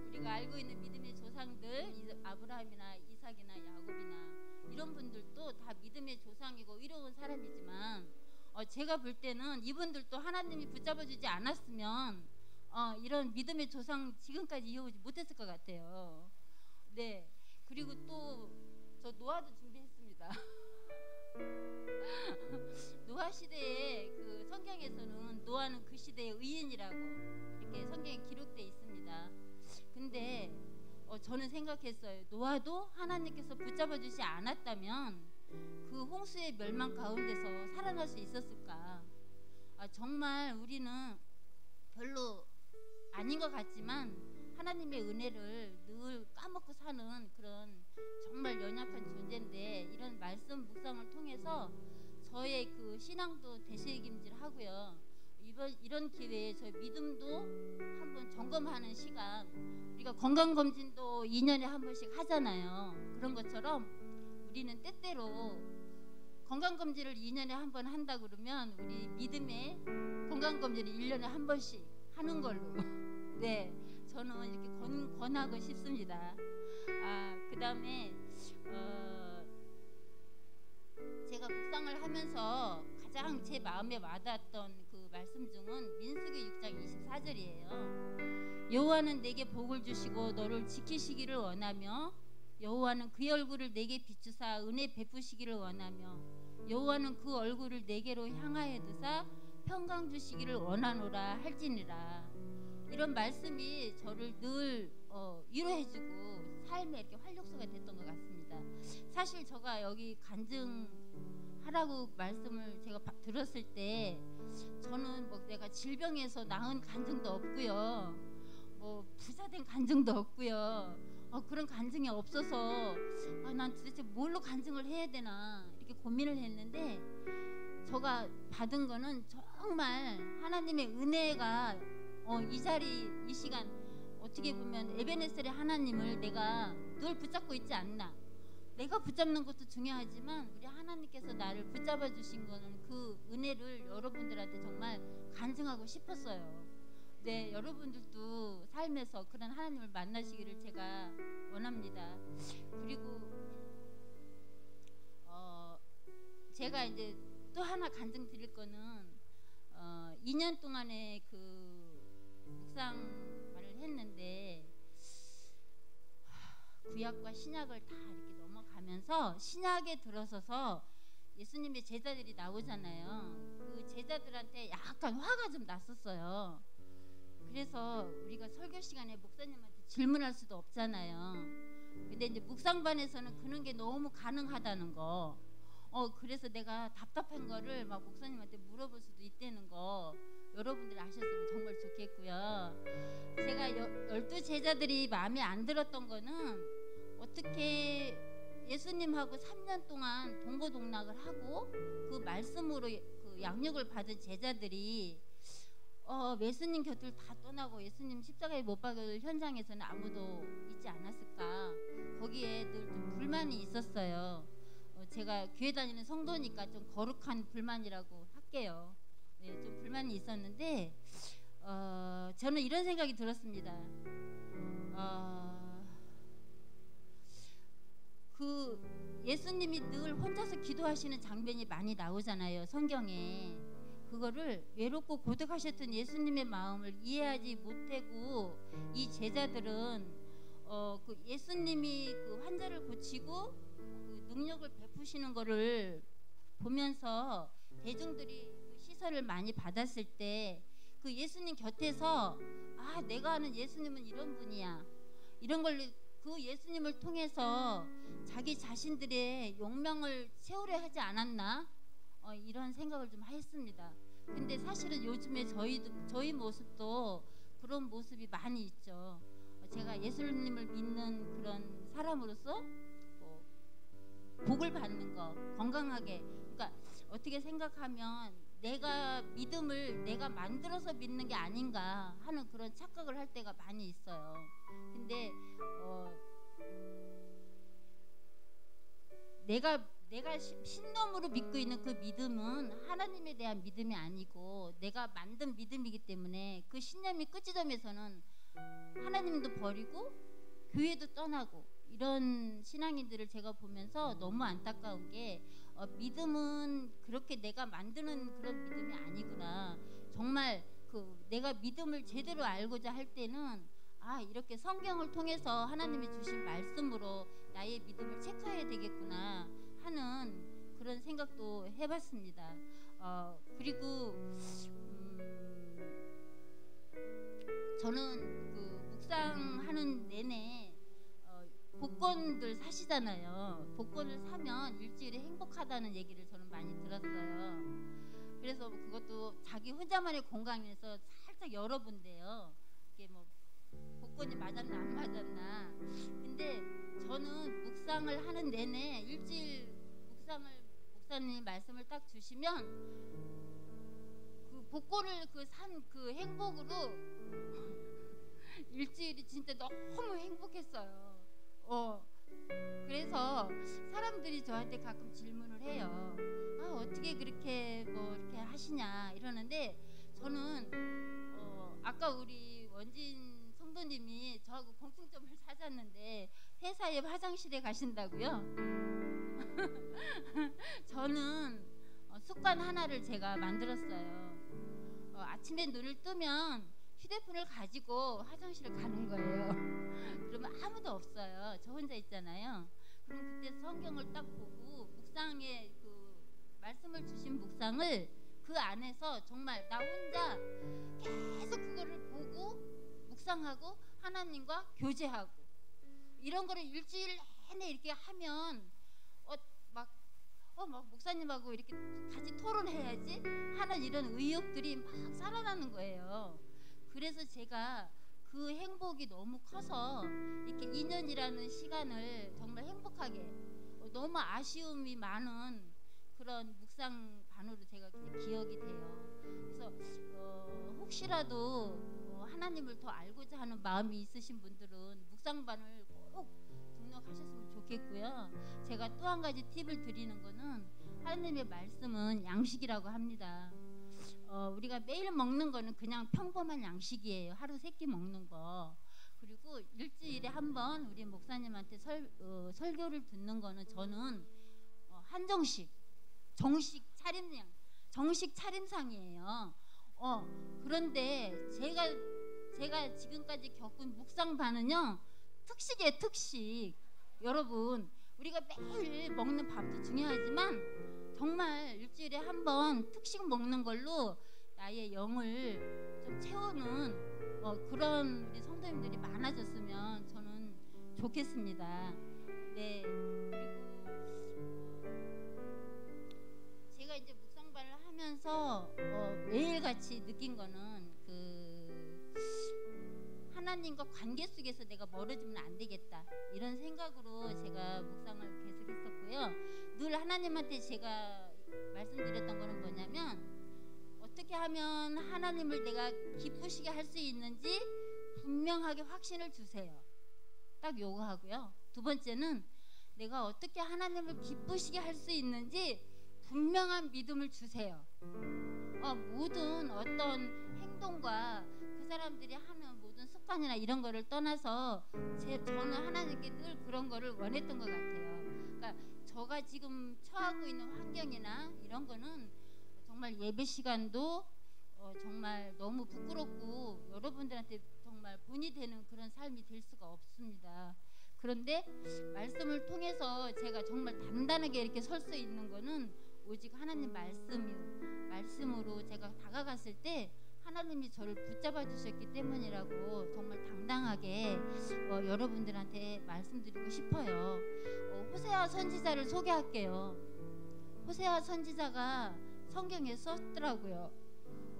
우리가 알고 있는 믿음의 조상들 아브라함이나 이삭이나 야곱이나 이런 분들도 다 믿음의 조상이고 의로운 사람이지만 제가 볼 때는 이분들도 하나님이 붙잡아주지 않았으면 이런 믿음의 조상 지금까지 이어오지 못했을 것 같아요. 네. 그리고 또 저 노아도 준비했습니다. 노아 시대에 그 성경에서는 노아는 그 시대의 의인이라고 이렇게 성경에 기록되어 있습니다. 근데 저는 생각했어요. 노아도 하나님께서 붙잡아 주지 않았다면 그 홍수의 멸망 가운데서 살아날 수 있었을까? 정말 우리는 별로 아닌 것 같지만 하나님의 은혜를 늘 까먹고 사는 그런 정말 연약한 존재인데, 이런 말씀 묵상을 통해서 저의 그 신앙도 되새김질하고요. 이런 기회에 저희 믿음도 한번 점검하는 시간, 우리가 건강검진도 2년에 한 번씩 하잖아요. 그런 것처럼 우리는 때때로 건강검진을 2년에 한 번 한다 그러면 우리 믿음의 건강검진을 1년에 한 번씩 하는 걸로 네, 저는 이렇게 권하고 싶습니다. 그 다음에 제가 묵상을 하면서 가장 제 마음에 와닿았던 그 말씀 중은 민수기 6장 24절이에요. 여호와는 내게 복을 주시고 너를 지키시기를 원하며, 여호와는 그의 얼굴을 내게 비추사 은혜 베푸시기를 원하며, 여호와는 그 얼굴을 내게로 향하여 드사 평강 주시기를 원하노라 할지니라. 이런 말씀이 저를 늘 위로해주고 삶에 이렇게 활력소가 됐던 것 같습니다. 사실 제가 여기 간증하라고 말씀을 제가 들었을 때 저는 뭐 내가 질병에서 나은 간증도 없고요, 뭐 부자된 간증도 없고요, 그런 간증이 없어서 난 도대체 뭘로 간증을 해야 되나 이렇게 고민을 했는데, 제가 받은 거는 정말 하나님의 은혜가 이 자리 이 시간 어떻게 보면 에베네셀의 하나님을 내가 늘 붙잡고 있지 않나. 내가 붙잡는 것도 중요하지만 우리 하나님께서 나를 붙잡아 주신 거는 그 은혜를 여러분들한테 정말 간증하고 싶었어요. 네, 여러분들도 삶에서 그런 하나님을 만나시기를 제가 원합니다. 그리고 제가 이제 또 하나 간증 드릴 거는 2년 동안에 그 묵상을 했는데 구약과 신약을 다 이렇게 넘어가면서 신약에 들어서서 예수님의 제자들이 나오잖아요. 그 제자들한테 약간 화가 좀 났었어요. 그래서 우리가 설교 시간에 목사님한테 질문할 수도 없잖아요. 근데 이제 묵상반에서는 그런 게 너무 가능하다는 거. 그래서 내가 답답한 거를 막 목사님한테 물어볼 수도 있다는 거 여러분들이 아셨으면 정말 좋겠고요. 제가 12 제자들이 마음에 안 들었던 거는 어떻게 예수님하고 3년 동안 동고동락을 하고 그 말씀으로 그 양육을 받은 제자들이 예수님 곁을 다 떠나고 예수님 십자가에 못 박을 현장에서는 아무도 있지 않았을까. 거기에 늘 좀 불만이 있었어요. 제가 교회 다니는 성도니까 좀 거룩한 불만이라고 할게요. 네, 좀 불만이 있었는데 저는 이런 생각이 들었습니다. 그 예수님이 늘 혼자서 기도하시는 장면이 많이 나오잖아요, 성경에. 그거를 외롭고 고독하셨던 예수님의 마음을 이해하지 못하고 이 제자들은 그 예수님이 그 환자를 고치고 그 능력을 베푸시는 거를 보면서 대중들이 그 시설을 많이 받았을 때 그 예수님 곁에서 내가 아는 예수님은 이런 분이야, 이런 걸 그 예수님을 통해서 자기 자신들의 욕망을 채우려 하지 않았나, 이런 생각을 좀 했습니다. 근데 사실은 요즘에 저희 모습도 그런 모습이 많이 있죠. 제가 예수님을 믿는 그런 사람으로서 복을 받는 거, 건강하게, 그러니까 어떻게 생각하면 내가 믿음을 내가 만들어서 믿는 게 아닌가 하는 그런 착각을 할 때가 많이 있어요. 근데 내가 신념으로 믿고 있는 그 믿음은 하나님에 대한 믿음이 아니고 내가 만든 믿음이기 때문에 그 신념이 끝지점에서는 하나님도 버리고 교회도 떠나고 이런 신앙인들을 제가 보면서 너무 안타까운 게 믿음은 그렇게 내가 만드는 그런 믿음이 아니구나. 정말 내가 믿음을 제대로 알고자 할 때는 이렇게 성경을 통해서 하나님이 주신 말씀으로 나의 믿음을 체크해야 되겠구나 하는 그런 생각도 해봤습니다. 그리고 저는 묵상하는 내내 복권들 사시잖아요. 복권을 사면 일주일에 행복하다는 얘기를 저는 많이 들었어요. 그래서 그것도 자기 혼자만의 공간에서 살짝 열어본대요. 이게 복권이 맞았나 안 맞았나. 근데 저는 묵상을 하는 내내 일주일 묵상을 목사님 말씀을 딱 주시면 그 복권을 산 그 행복으로 일주일이 진짜 너무 행복했어요. 그래서 사람들이 저한테 가끔 질문을 해요. 어떻게 그렇게 이렇게 하시냐 이러는데 저는 아까 우리 원진 성도님이 저하고 공통점을 찾았는데 회사에 화장실에 가신다고요? 저는 습관 하나를 제가 만들었어요. 아침에 눈을 뜨면 휴대폰을 가지고 화장실을 가는 거예요. 그러면 아무도 없어요. 저 혼자 있잖아요. 그럼 그때 성경을 딱 보고 묵상에 말씀을 주신 묵상을 그 안에서 정말 나 혼자 계속 그거를 보고 묵상하고 하나님과 교제하고 이런 거를 일주일 내내 이렇게 하면 막 목사님하고 이렇게 같이 토론해야지 하는 이런 의욕들이 막 살아나는 거예요. 그래서 제가 그 행복이 너무 커서 이렇게 2년이라는 시간을 정말 행복하게 너무 아쉬움이 많은 그런 묵상 반으로 제가 기억이 돼요. 그래서 혹시라도 하나님을 더 알고자 하는 마음이 있으신 분들은 묵상반을 꼭 등록하셨으면 좋겠고요. 제가 또 한 가지 팁을 드리는 거는 하나님의 말씀은 양식이라고 합니다. 우리가 매일 먹는 거는 그냥 평범한 양식이에요. 하루 3끼 먹는 거. 그리고 일주일에 한 번 우리 목사님한테 설교를 듣는 거는 저는 한정식, 정식 차림상이에요. 그런데 제가 지금까지 겪은 묵상반은요 특식이에요. 특식. 여러분 우리가 매일 먹는 밥도 중요하지만 정말 일주일에 한 번 특식 먹는 걸로 나의 영을 좀 채우는 그런 우리 성도님들이 많아졌으면 저는 좋겠습니다. 네. 그리고 제가 이제 묵상반을 하면서 매일같이 느낀 거는 하나님과 관계 속에서 내가 멀어지면 안 되겠다 이런 생각으로 제가 묵상을 계속했었고요. 늘 하나님한테 제가 말씀드렸던 거는 뭐냐면 어떻게 하면 하나님을 내가 기쁘시게 할 수 있는지 분명하게 확신을 주세요. 딱 요거 하고요. 두 번째는 내가 어떻게 하나님을 기쁘시게 할 수 있는지 분명한 믿음을 주세요. 모든 어떤 행동과 그 사람들이 하는 모든 습관이나 이런 거를 떠나서 저는 하나님께 늘 그런 거를 원했던 것 같아요. 그러니까 저가 지금 처하고 있는 환경이나 이런 거는 정말 예배 시간도 정말 너무 부끄럽고 여러분들한테 정말 본이 되는 그런 삶이 될 수가 없습니다. 그런데 말씀을 통해서 제가 정말 단단하게 이렇게 설 수 있는 거는 오직 하나님 말씀으로 제가 다가갔을 때 하나님이 저를 붙잡아 주셨기 때문이라고 정말 당당하게 여러분들한테 말씀드리고 싶어요. 호세아 선지자를 소개할게요. 호세아 선지자가 성경에 썼더라고요.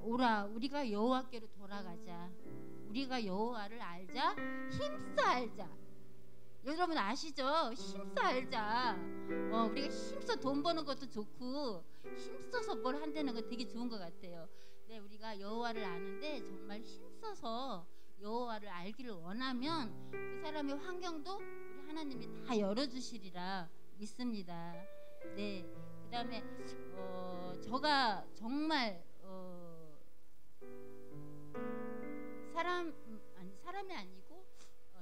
오라 우리가 여호와께로 돌아가자. 우리가 여호와를 알자, 힘써 알자. 여러분 아시죠? 힘써 알자. 우리가 힘써 돈 버는 것도 좋고 힘써서 뭘 한다는 거 되게 좋은 것 같아요. 네, 우리가 여호와를 아는데 정말 힘써서 여호와를 알기를 원하면 그 사람의 환경도 우리 하나님이 다 열어주시리라 믿습니다. 네, 그 다음에 저가 정말 사람이 아니고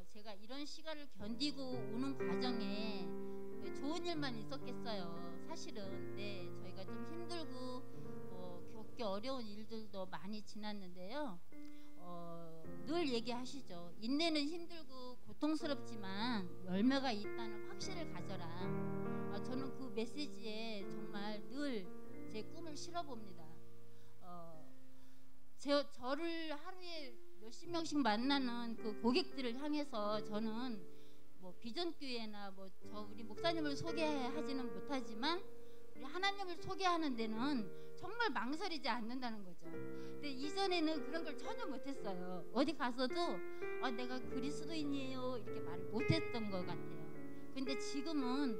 제가 이런 시간을 견디고 오는 과정에 좋은 일만 있었겠어요. 사실은 네, 저희가 좀 힘들고 겪기 어려운 일들도 많이 지났는데요. 늘 얘기하시죠. 인내는 힘들고 고통스럽지만 열매가 있다는 확신을 가져라. 저는 그 메시지에 정말 늘 제 꿈을 실어봅니다. 저를 하루에 몇십 명씩 만나는 그 고객들을 향해서 저는 뭐 비전교회나 우리 목사님을 소개하지는 못하지만 우리 하나님을 소개하는 데는 정말 망설이지 않는다는 거죠. 근데 이전에는 그런 걸 전혀 못했어요. 어디 가서도 내가 그리스도인이에요 이렇게 말을 못했던 것 같아요. 근데 지금은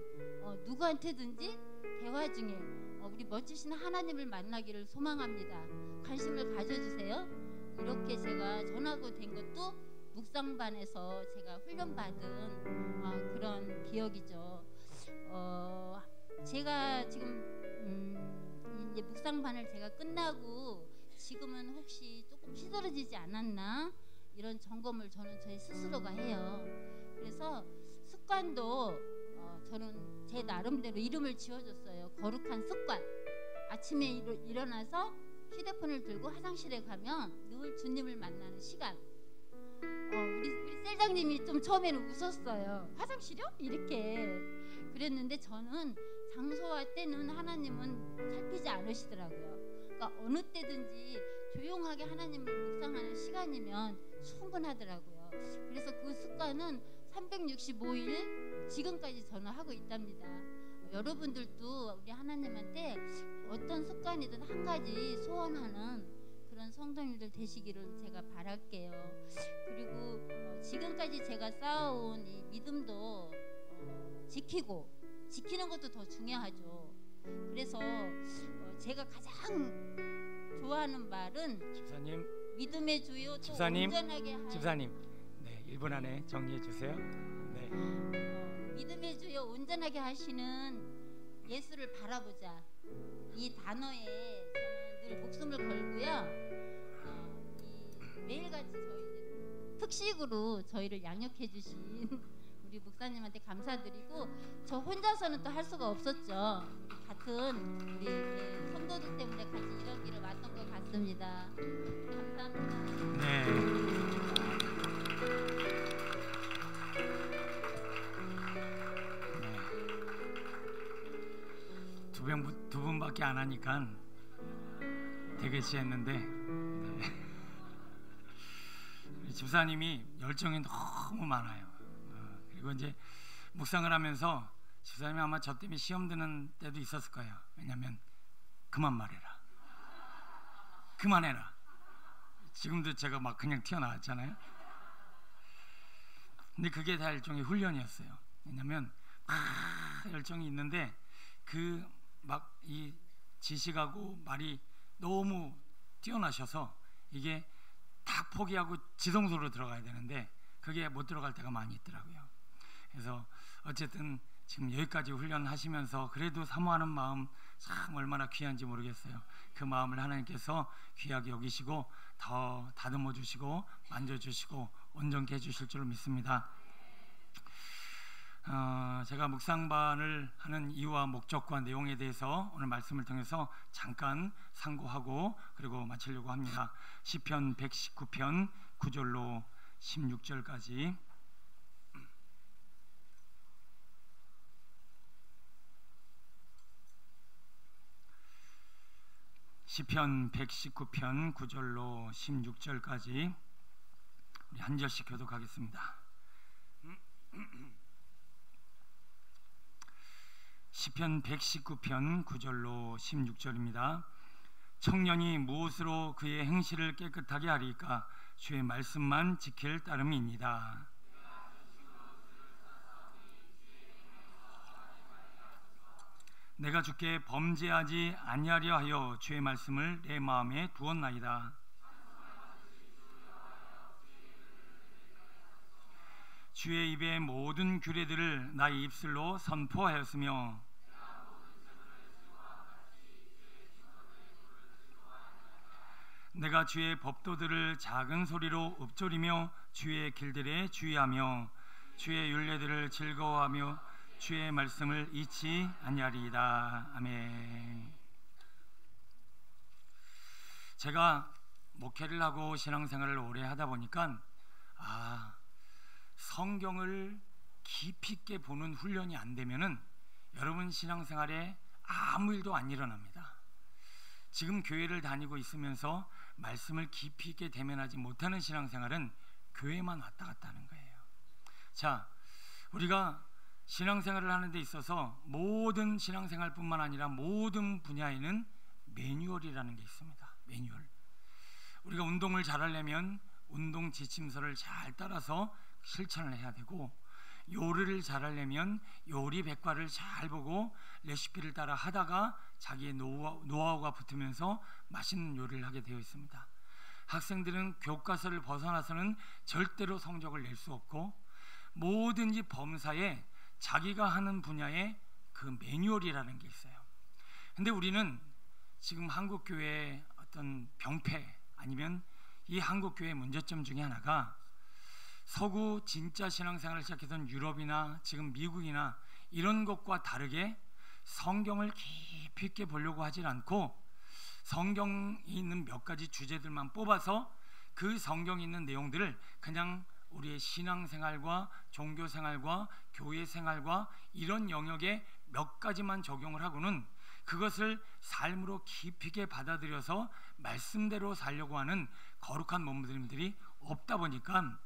누구한테든지 대화 중에 우리 멋지신 하나님을 만나기를 소망합니다. 관심을 가져주세요. 이렇게 제가 전하고 된 것도 묵상반에서 제가 훈련받은 그런 기억이죠. 제가 지금 이제 묵상반을 제가 끝나고 지금은 혹시 조금 시들어지지 않았나 이런 점검을 저는 저희 스스로가 해요. 그래서 습관도 저는 제 나름대로 이름을 지어줬어요. 거룩한 습관. 아침에 일어나서 휴대폰을 들고 화장실에 가면 늘 주님을 만나는 시간. 우리 셀장님이 좀 처음에는 웃었어요. 화장실이요? 이렇게 그랬는데 저는 장소와 때는 하나님은 살피지 않으시더라고요. 그러니까 어느 때든지 조용하게 하나님을 묵상하는 시간이면 충분하더라고요. 그래서 그 습관은 365일 지금까지 저는 하고 있답니다. 여러분들도 우리 하나님한테 어떤 습관이든 한 가지 소원하는 그런 성도님들 되시기를 제가 바랄게요. 그리고 지금까지 제가 쌓아온 이 믿음도 지키는 것도 더 중요하죠. 그래서 제가 가장 좋아하는 말은 집사님, 믿음의 주요 또 집사님, 온전하게 할 집사님, 네, 1분 안에 정리해 주세요. 네. 믿음의 주요 온전하게 하시는 예수를 바라보자. 이 단어에 저는 늘 목숨을 걸고요. 매일같이 저희 특식으로 저희를 양육해 주신 우리 목사님한테 감사드리고 저 혼자서는 또 할 수가 없었죠. 같은 우리 성도들 때문에 같이 이런 길을 왔던 것 같습니다. 감사합니다. 네. 두 분밖에 안 하니까 되겠지 했는데 네. 집사님이 열정이 너무 많아요. 그리고 이제 묵상을 하면서 집사님이 아마 저 때문에 시험 드는 때도 있었을 거예요. 왜냐하면 그만 말해라, 그만해라. 지금도 제가 막 그냥 튀어나왔잖아요. 근데 그게 다 일종의 훈련이었어요. 왜냐하면 열정이 있는데 그 막 이 지식하고 말이 너무 뛰어나셔서 이게 다 포기하고 지성소로 들어가야 되는데 그게 못 들어갈 때가 많이 있더라고요. 그래서 어쨌든 지금 여기까지 훈련하시면서 그래도 사모하는 마음 참 얼마나 귀한지 모르겠어요. 그 마음을 하나님께서 귀하게 여기시고 더 다듬어 주시고 만져주시고 온전케 해주실 줄 믿습니다. 제가 묵상반을 하는 이유와 목적과 내용에 대해서 오늘 말씀을 통해서 잠깐 상고하고 그리고 마치려고 합니다. 시편 119편 9절로 16절까지 시편 119편 9절로 16절까지 우리 한 절씩 교독하겠습니다. 시편 119편 9절로 16절입니다. 청년이 무엇으로 그의 행실을 깨끗하게 하리까? 주의 말씀만 지킬 따름입니다. 내가 주께 범죄하지 아니하려 하여 주의 말씀을 내 마음에 두었나이다. 주의 입의 모든 규례들을 나의 입술로 선포하였으며 내가 주의 법도들을 작은 소리로 읊조리며 주의 길들에 주의하며 주의 율례들을 즐거워하며 주의 말씀을 잊지 아니하리이다. 아멘. 제가 목회를 하고 신앙생활을 오래 하다 보니까 성경을 깊이 있게 보는 훈련이 안 되면은 여러분 신앙생활에 아무 일도 안 일어납니다. 지금 교회를 다니고 있으면서 말씀을 깊이 있게 대면하지 못하는 신앙생활은 교회만 왔다 갔다 하는 거예요. 자, 우리가 신앙생활을 하는 데 있어서 모든 신앙생활뿐만 아니라 모든 분야에는 매뉴얼이라는 게 있습니다. 매뉴얼. 우리가 운동을 잘하려면 운동 지침서를 잘 따라서 실천을 해야 되고, 요리를 잘하려면 요리 백과를 잘 보고 레시피를 따라 하다가 자기의 노하우가 붙으면서 맛있는 요리를 하게 되어 있습니다. 학생들은 교과서를 벗어나서는 절대로 성적을 낼 수 없고, 뭐든지 범사에 자기가 하는 분야에 그 매뉴얼이라는 게 있어요. 근데 우리는 지금 한국교회의 어떤 병폐, 아니면 이 한국교회의 문제점 중에 하나가 서구 진짜 신앙생활을 시작했던 유럽이나 지금 미국이나 이런 것과 다르게 성경을 깊이 있게 보려고 하질 않고, 성경이 있는 몇 가지 주제들만 뽑아서 그 성경에 있는 내용들을 그냥 우리의 신앙생활과 종교생활과 교회생활과 이런 영역에 몇 가지만 적용을 하고는 그것을 삶으로 깊이 있게 받아들여서 말씀대로 살려고 하는 거룩한 몸부림들이 없다 보니까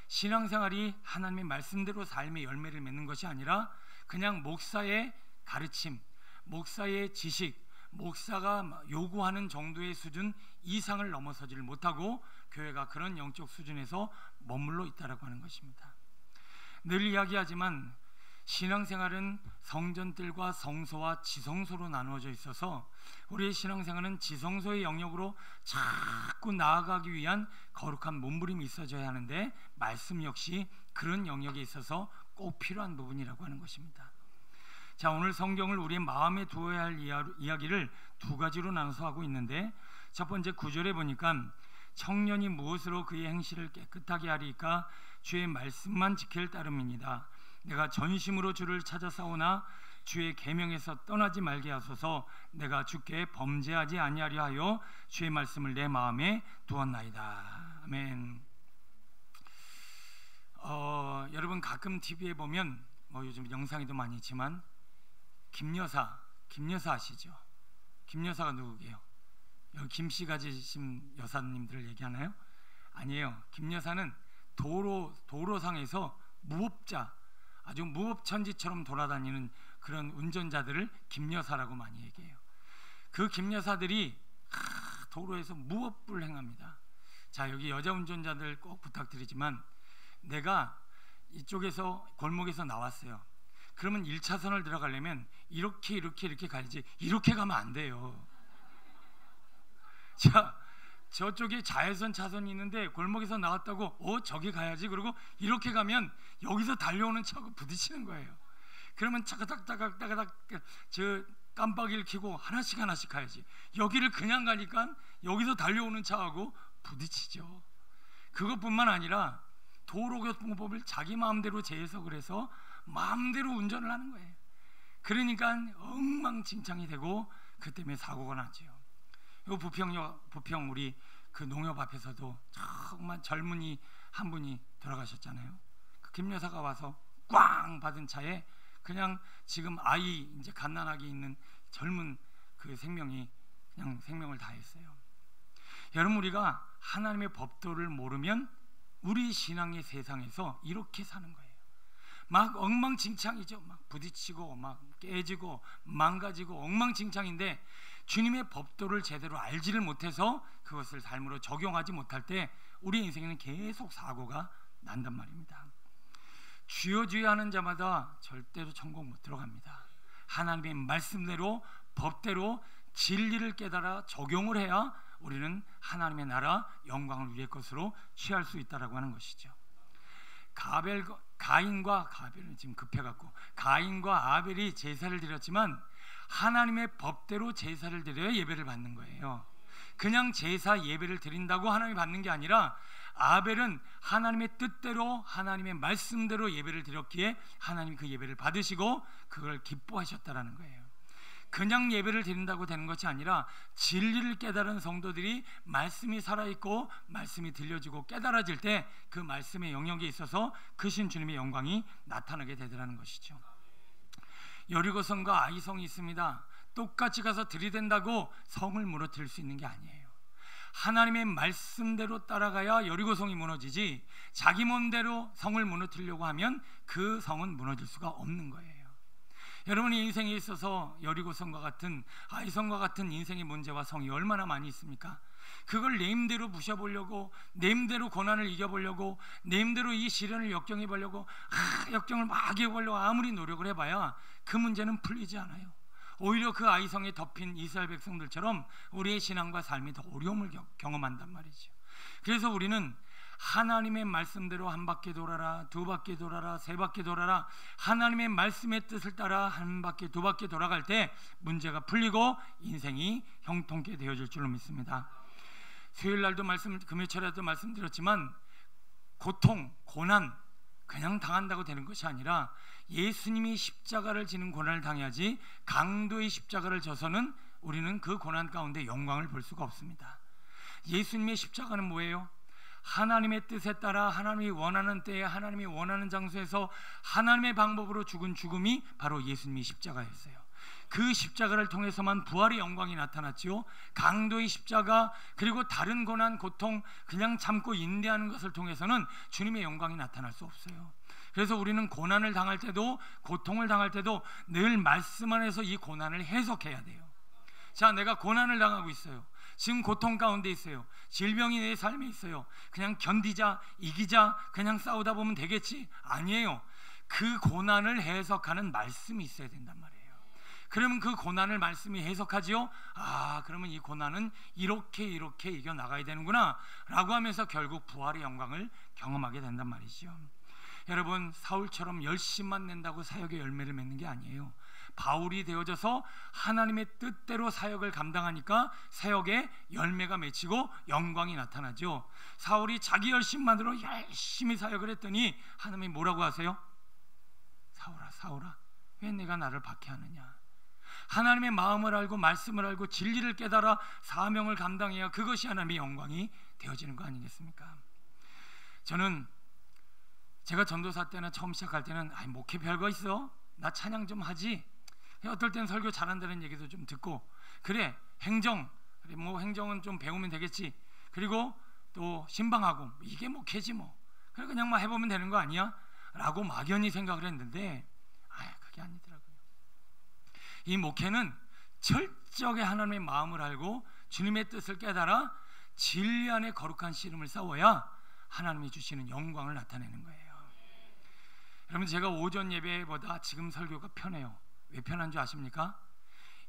신앙생활이 하나님의 말씀대로 삶의 열매를 맺는 것이 아니라 그냥 목사의 가르침, 목사의 지식, 목사가 요구하는 정도의 수준 이상을 넘어서지를 못하고 교회가 그런 영적 수준에서 머물러 있다라고 하는 것입니다. 늘 이야기하지만 신앙생활은 성전들과 성소와 지성소로 나누어져 있어서 우리의 신앙생활은 지성소의 영역으로 자꾸 나아가기 위한 거룩한 몸부림이 있어져야 하는데, 말씀 역시 그런 영역에 있어서 꼭 필요한 부분이라고 하는 것입니다. 자, 오늘 성경을 우리의 마음에 두어야 할 이야기를 두 가지로 나눠서 하고 있는데, 첫 번째 9절에 보니까 청년이 무엇으로 그의 행실을 깨끗하게 하리까? 주의 말씀만 지킬 따름입니다. 내가 전심으로 주를 찾아 싸우나 주의 계명에서 떠나지 말게 하소서. 내가 주께 범죄하지 아니하려 하여 주의 말씀을 내 마음에 두었나이다. 아멘. 여러분 가끔 TV에 보면 요즘 영상에도 많이 있지만 김여사 아시죠? 김여사가 누구게요? 여기 김씨 가지신 여사님들을 얘기하나요? 아니에요. 김여사는 도로상에서 무법자, 아주 무법천지처럼 돌아다니는 그런 운전자들을 김여사라고 많이 얘기해요. 그 김여사들이 도로에서 무법을 행합니다. 자, 여기 여자 운전자들 꼭 부탁드리지만, 내가 이쪽에서 골목에서 나왔어요. 그러면 1차선을 들어가려면 이렇게 가야지, 이렇게 가면 안 돼요. 자, 저쪽에 자외선 차선이 있는데 골목에서 나왔다고 저기 가야지, 그리고 이렇게 가면 여기서 달려오는 차하고 부딪히는 거예요. 그러면 따가닥 저 깜빡이를 켜고 하나씩 가야지. 여기를 그냥 가니까 여기서 달려오는 차하고 부딪히죠. 그것뿐만 아니라 도로교통법을 자기 마음대로 재해석을 해서 마음대로 운전을 하는 거예요. 그러니까 엉망진창이 되고 그 때문에 사고가 나죠. 요 부평 우리 그 농협 앞에서도 정말 젊은이 한 분이 돌아가셨잖아요. 그 김여사가 와서 꽝 받은 차에 그냥 지금 아이 이제 갓난아기 있는 젊은 그 생명이 그냥 생명을 다했어요. 여러분, 우리가 하나님의 법도를 모르면 우리 신앙의 세상에서 이렇게 사는 거예요. 막 엉망진창이죠. 막 부딪히고 막 깨지고 망가지고 엉망진창인데, 주님의 법도를 제대로 알지를 못해서 그것을 삶으로 적용하지 못할 때 우리 인생에는 계속 사고가 난단 말입니다. 주여 주여 하는 자마다 절대로 천국 못 들어갑니다. 하나님의 말씀대로 법대로 진리를 깨달아 적용을 해야 우리는 하나님의 나라 영광을 위의 것으로 취할 수 있다라고 하는 것이죠. 가인과 아벨은 지금 급해갖고 가인과 아벨이 제사를 드렸지만 하나님의 법대로 제사를 드려야 예배를 받는 거예요. 그냥 제사 예배를 드린다고 하나님이 받는 게 아니라 아벨은 하나님의 뜻대로 하나님의 말씀대로 예배를 드렸기에 하나님이 그 예배를 받으시고 그걸 기뻐하셨다라는 거예요. 그냥 예배를 드린다고 되는 것이 아니라 진리를 깨달은 성도들이 말씀이 살아있고 말씀이 들려지고 깨달아질 때 그 말씀의 영역에 있어서 크신 주님의 영광이 나타나게 되더라는 것이죠. 여리고성과 아이성이 있습니다. 똑같이 가서 들이댄다고 성을 무너뜨릴 수 있는 게 아니에요. 하나님의 말씀대로 따라가야 여리고성이 무너지지 자기 몸대로 성을 무너뜨리려고 하면 그 성은 무너질 수가 없는 거예요. 여러분의 인생에 있어서 여리고성과 같은 아이성과 같은 인생의 문제와 성이 얼마나 많이 있습니까? 그걸 내 힘대로 부셔보려고 내 힘대로 고난을 이겨보려고 내 힘대로 이 시련을 역경해보려고 역경을 막 이겨보려고 아무리 노력을 해봐야 그 문제는 풀리지 않아요. 오히려 그 아이성에 덮인 이스라엘 백성들처럼 우리의 신앙과 삶이 더 어려움을 경험한단 말이죠. 그래서 우리는 하나님의 말씀대로 한 바퀴 돌아라, 두 바퀴 돌아라, 세 바퀴 돌아라, 하나님의 말씀의 뜻을 따라 한 바퀴, 두 바퀴 돌아갈 때 문제가 풀리고 인생이 형통케 되어질 줄로 믿습니다. 수요일날도 금요일날도 말씀드렸지만 고통, 고난 그냥 당한다고 되는 것이 아니라 예수님이 십자가를 지는 고난을 당해야지 강도의 십자가를 져서는 우리는 그 고난 가운데 영광을 볼 수가 없습니다. 예수님의 십자가는 뭐예요? 하나님의 뜻에 따라 하나님이 원하는 때에 하나님이 원하는 장소에서 하나님의 방법으로 죽은 죽음이 바로 예수님의 십자가였어요. 그 십자가를 통해서만 부활의 영광이 나타났지요. 강도의 십자가 그리고 다른 고난 고통 그냥 참고 인내하는 것을 통해서는 주님의 영광이 나타날 수 없어요. 그래서 우리는 고난을 당할 때도 고통을 당할 때도 늘 말씀 안에서 이 고난을 해석해야 돼요. 자, 내가 고난을 당하고 있어요. 지금 고통 가운데 있어요. 질병이 내 삶에 있어요. 그냥 견디자, 이기자, 그냥 싸우다 보면 되겠지? 아니에요. 그 고난을 해석하는 말씀이 있어야 된단 말이에요. 그러면 그 고난을 말씀이 해석하지요. 아, 그러면 이 고난은 이렇게 이겨나가야 되는구나 라고 하면서 결국 부활의 영광을 경험하게 된단 말이죠. 여러분, 사울처럼 열심만 낸다고 사역의 열매를 맺는 게 아니에요. 바울이 되어져서 하나님의 뜻대로 사역을 감당하니까 사역에 열매가 맺히고 영광이 나타나죠. 사울이 자기 열심만으로 열심히 사역을 했더니 하나님이 뭐라고 하세요? 사울아 왜 내가 나를 박해하느냐. 하나님의 마음을 알고 말씀을 알고 진리를 깨달아 사명을 감당해야 그것이 하나님의 영광이 되어지는 거 아니겠습니까? 저는 제가 전도사 때나 처음 시작할 때는 목회 별거 있어? 나 찬양 좀 하지? 어떨 땐 설교 잘한다는 얘기도 좀 듣고 그래 행정은 좀 배우면 되겠지. 그리고 또 신방하고 이게 목회지 뭐. 그래 그냥 막 해보면 되는 거 아니야? 라고 막연히 생각을 했는데 그게 아니더라고요. 이 목회는 철저하게 하나님의 마음을 알고 주님의 뜻을 깨달아 진리 안에 거룩한 씨름을 싸워야 하나님이 주시는 영광을 나타내는 거예요. 여러분, 제가 오전 예배보다 지금 설교가 편해요. 왜 편한 줄 아십니까?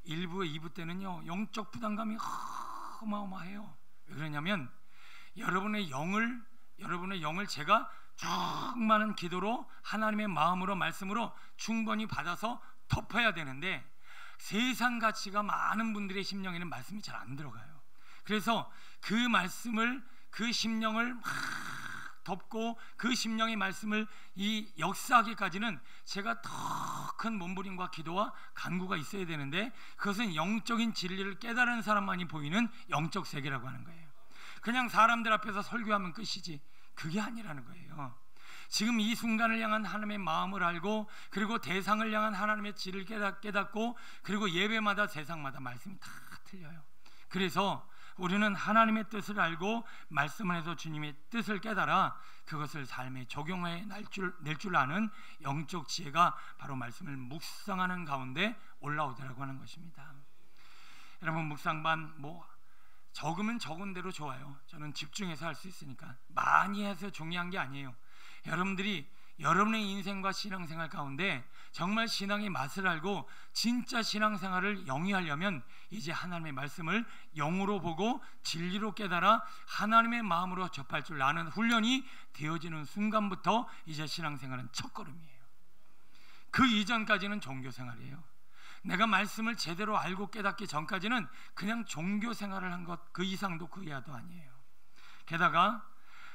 1부, 2부 때는요 영적 부담감이 어마어마해요. 왜 그러냐면 여러분의 영을 제가 쭉 많은 기도로 하나님의 마음으로 말씀으로 충분히 받아서 덮어야 되는데 세상 가치가 많은 분들의 심령에는 말씀이 잘 안 들어가요. 그래서 그 말씀을 그 심령을 막 덮고 그 심령의 말씀을 이 역사하기까지는 제가 더 큰 몸부림과 기도와 간구가 있어야 되는데 그것은 영적인 진리를 깨달은 사람만이 보이는 영적 세계라고 하는 거예요. 그냥 사람들 앞에서 설교하면 끝이지 그게 아니라는 거예요. 지금 이 순간을 향한 하나님의 마음을 알고 그리고 대상을 향한 하나님의 질을 깨닫고 그리고 예배마다 세상마다 말씀이 다 틀려요. 그래서 우리는 하나님의 뜻을 알고 말씀 안에서 주님의 뜻을 깨달아 그것을 삶에 적용해 낼 줄 아는 영적 지혜가 바로 말씀을 묵상하는 가운데 올라오더라고 하는 것입니다. 여러분, 묵상반 적으면 적은 대로 좋아요. 저는 집중해서 할 수 있으니까. 많이 해서 중요한 게 아니에요. 여러분들이 여러분의 인생과 신앙생활 가운데 정말 신앙의 맛을 알고 진짜 신앙생활을 영위하려면 이제 하나님의 말씀을 영으로 보고 진리로 깨달아 하나님의 마음으로 접할 줄 아는 훈련이 되어지는 순간부터 이제 신앙생활은 첫걸음이에요. 그 이전까지는 종교생활이에요. 내가 말씀을 제대로 알고 깨닫기 전까지는 그냥 종교생활을 한 것 그 이상도 그 이하도 아니에요. 게다가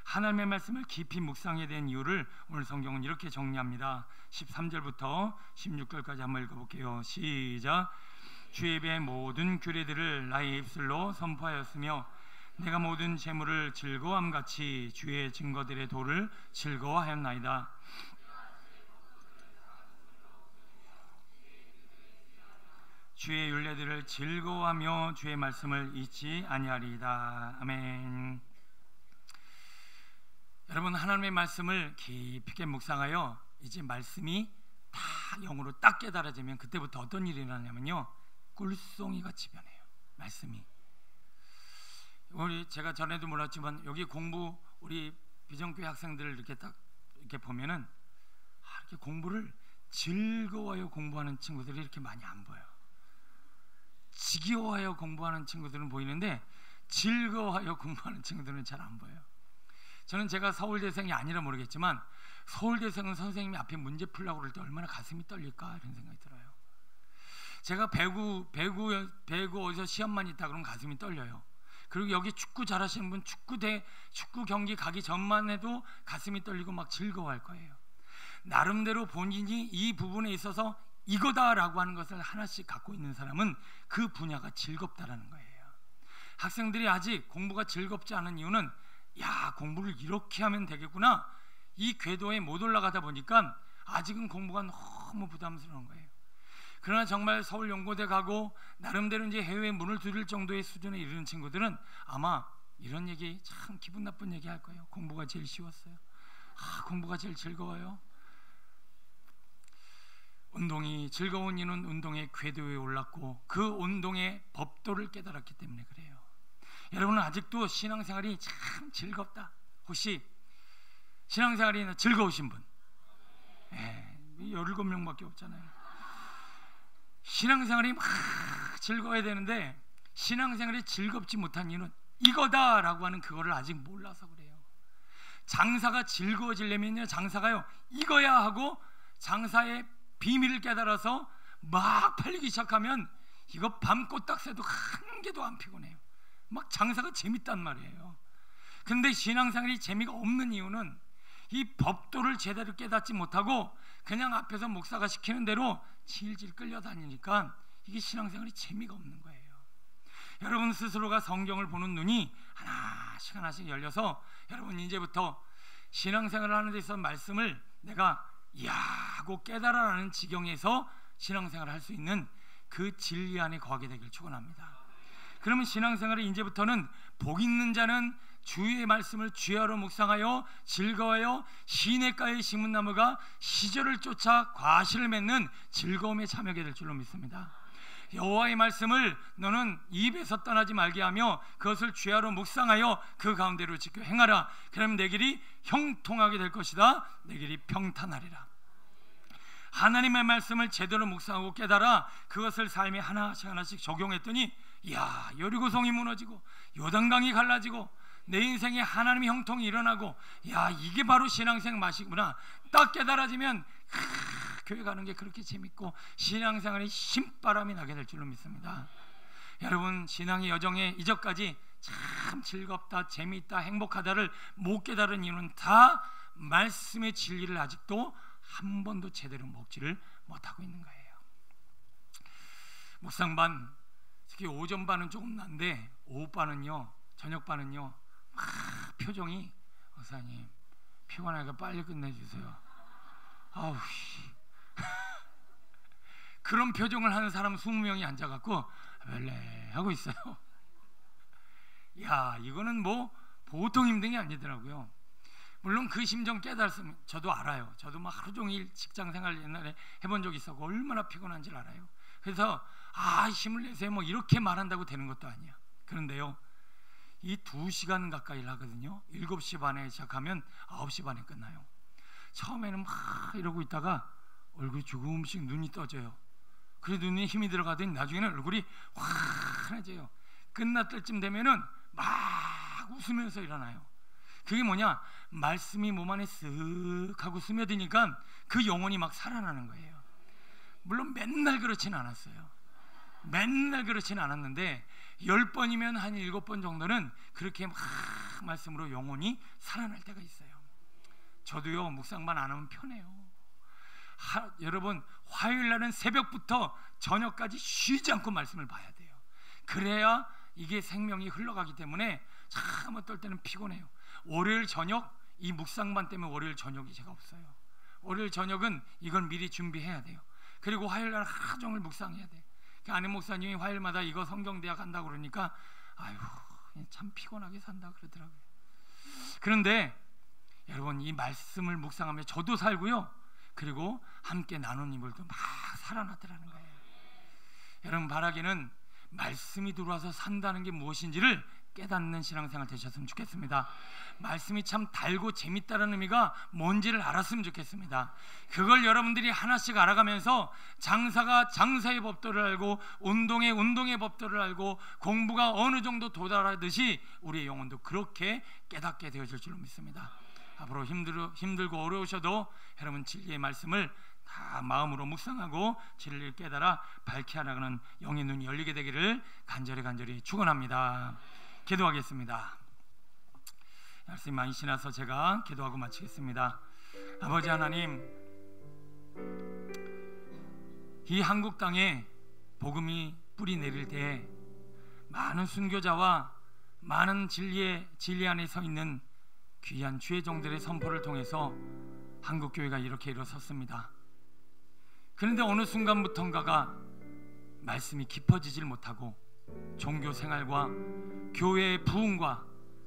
하나님의 말씀을 깊이 묵상해야 되는 이유를 오늘 성경은 이렇게 정리합니다. 13절부터 16절까지 한번 읽어볼게요. 시작. 주의 예배의 모든 규례들을 나의 입술로 선포하였으며 내가 모든 재물을 즐거움같이 주의 증거들의 도를 즐거워하였나이다. 주의 율례들을 즐거워하며 주의 말씀을 잊지 아니하리이다. 아멘. 여러분, 하나님의 말씀을 깊이 있게 묵상하여 이제 말씀이 다 영으로 딱 깨달아지면 그때부터 어떤 일이 일어나냐면요, 꿀송이 같이 변해요. 말씀이. 우리 제가 전에도 몰랐지만 여기 공부 우리 비전교회 학생들을 이렇게 딱 이렇게 보면은 이렇게 공부를 즐거워하여 공부하는 친구들이 이렇게 많이 안 보여요. 지겨워하여 공부하는 친구들은 보이는데 즐거워하여 공부하는 친구들은 잘 안 보여요. 저는 제가 서울대생이 아니라 모르겠지만 서울대생은 선생님이 앞에 문제 풀려고 그럴 때 얼마나 가슴이 떨릴까 이런 생각이 들어요. 제가 배구 어디서 시험만 있다 그러면 가슴이 떨려요. 그리고 여기 축구 잘하시는 분 축구 경기 가기 전만 해도 가슴이 떨리고 막 즐거워할 거예요. 나름대로 본인이 이 부분에 있어서 이거다라고 하는 것을 하나씩 갖고 있는 사람은 그 분야가 즐겁다라는 거예요. 학생들이 아직 공부가 즐겁지 않은 이유는 야, 공부를 이렇게 하면 되겠구나, 이 궤도에 못 올라가다 보니까 아직은 공부가 너무 부담스러운 거예요. 그러나 정말 서울연고대 가고 나름대로 이제 해외에 문을 두드릴 정도의 수준에 이르는 친구들은 아마 이런 얘기, 참 기분 나쁜 얘기 할 거예요. 공부가 제일 쉬웠어요. 공부가 제일 즐거워요. 운동이 즐거운 이는 운동의 궤도에 올랐고 그 운동의 법도를 깨달았기 때문에 그래요. 여러분은 아직도 신앙생활이 참 즐겁다. 혹시 신앙생활이 즐거우신 분? 17명밖에 없잖아요. 신앙생활이 막 즐거워야 되는데 신앙생활이 즐겁지 못한 이유는 이거다라고 하는 그거를 아직 몰라서 그래요. 장사가 즐거워지려면요, 장사가요 이거야 하고 장사의 비밀을 깨달아서 막 팔리기 시작하면 이거 밤 꼬딱새도 한 개도 안 피곤해요. 막 장사가 재밌단 말이에요. 근데 신앙생활이 재미가 없는 이유는 이 법도를 제대로 깨닫지 못하고 그냥 앞에서 목사가 시키는 대로 질질 끌려다니니까 이게 신앙생활이 재미가 없는 거예요. 여러분 스스로가 성경을 보는 눈이 하나씩 열려서 여러분 이제부터 신앙생활을 하는 데 있어서 말씀을 내가 하고 깨달아라는 지경에서 신앙생활을 할 수 있는 그 진리 안에 거하게 되길 축원합니다. 그러면 신앙생활을 이제부터는 복 있는 자는 주의 말씀을 주야로 묵상하여 즐거워하여 시냇가에 심은 나무가 시절을 쫓아 과실을 맺는 즐거움에 참여하게 될 줄로 믿습니다. 여호와의 말씀을 너는 입에서 떠나지 말게 하며 그것을 주야로 묵상하여 그 가운데로 지켜 행하라. 그러면 내 길이 형통하게 될 것이다. 내 길이 평탄하리라. 하나님의 말씀을 제대로 묵상하고 깨달아 그것을 삶에 하나씩 적용했더니 여리고성이 무너지고 요단강이 갈라지고 내 인생에 하나님의 형통이 일어나고 이게 바로 신앙생활 맛이구나 딱 깨달아지면 교회 가는 게 그렇게 재밌고 신앙생활에 신바람이 나게 될 줄로 믿습니다. 여러분 신앙의 여정에 이전까지 참 즐겁다, 재미있다, 행복하다를 못 깨달은 이유는 다 말씀의 진리를 아직도 한 번도 제대로 먹지를 못하고 있는 거예요. 묵상반, 특히 오전반은 조금 난데 오후반은요, 저녁반은요 표정이 목사님 피곤하니까 빨리 끝내주세요. 아우 그런 표정을 하는 사람 20명이 앉아갖고 멜레 하고 있어요. 이거는 뭐 보통 힘든 게 아니더라고요. 물론 그 심정 깨달았으면 저도 알아요. 저도 막 하루 종일 직장 생활 옛날에 해본 적이 있었고 얼마나 피곤한지를 알아요. 그래서 힘을 내세요 뭐 이렇게 말한다고 되는 것도 아니야. 그런데요, 이 2시간 가까이 하거든요. 7시 반에 시작하면 9시 반에 끝나요. 처음에는 막 이러고 있다가 얼굴이 조금씩 눈이 떠져요. 그래 눈에 힘이 들어가더니 나중에는 얼굴이 환해져요. 끝날 때쯤 되면은 막 웃으면서 일어나요. 그게 뭐냐? 말씀이 몸 안에 쓱 하고 스며드니까 그 영혼이 막 살아나는 거예요. 물론 맨날 그렇지는 않았어요. 맨날 그렇지는 않았는데 10번이면 한 7번 정도는 그렇게 막 말씀으로 영혼이 살아날 때가 있어요. 저도요, 묵상만 안 하면 편해요. 여러분, 화요일 날은 새벽부터 저녁까지 쉬지 않고 말씀을 봐야 돼요. 그래야 이게 생명이 흘러가기 때문에 참 어떨 때는 피곤해요. 월요일 저녁, 이 묵상반 때문에 월요일 저녁이 제가 없어요. 월요일 저녁은 이걸 미리 준비해야 돼요. 그리고 화요일 날 하루 종일 묵상해야 돼요. 그 아내 목사님이 화요일마다 이거 성경대학 한다고 그러니까 아유 참 피곤하게 산다 그러더라고요. 그런데 여러분, 이 말씀을 묵상하며 저도 살고요, 그리고 함께 나눈 이들도 막 살아나더라는 거예요. 여러분, 바라기는 말씀이 들어와서 산다는 게 무엇인지를 깨닫는 신앙생활 되셨으면 좋겠습니다. 말씀이 참 달고 재밌다는 의미가 뭔지를 알았으면 좋겠습니다. 그걸 여러분들이 하나씩 알아가면서 장사가 장사의 법도를 알고 운동의 운동의 법도를 알고 공부가 어느 정도 도달하듯이 우리의 영혼도 그렇게 깨닫게 되어질 줄로 믿습니다. 앞으로 힘들고 어려우셔도 여러분 진리의 말씀을 다 마음으로 묵상하고 진리를 깨달아 밝히 나가는 영의 눈이 열리게 되기를 간절히 축원합니다. 기도하겠습니다. 말씀이 많이 지나서 제가 기도하고 마치겠습니다. 아버지 하나님, 이 한국 땅에 복음이 뿌리 내릴 때 많은 순교자와 많은 진리 안에 서 있는 귀한 주의 종들의 선포를 통해서 한국교회가 이렇게 일어섰습니다. 그런데 어느 순간부터인가가 말씀이 깊어지질 못하고 종교 생활과 교회의 부흥과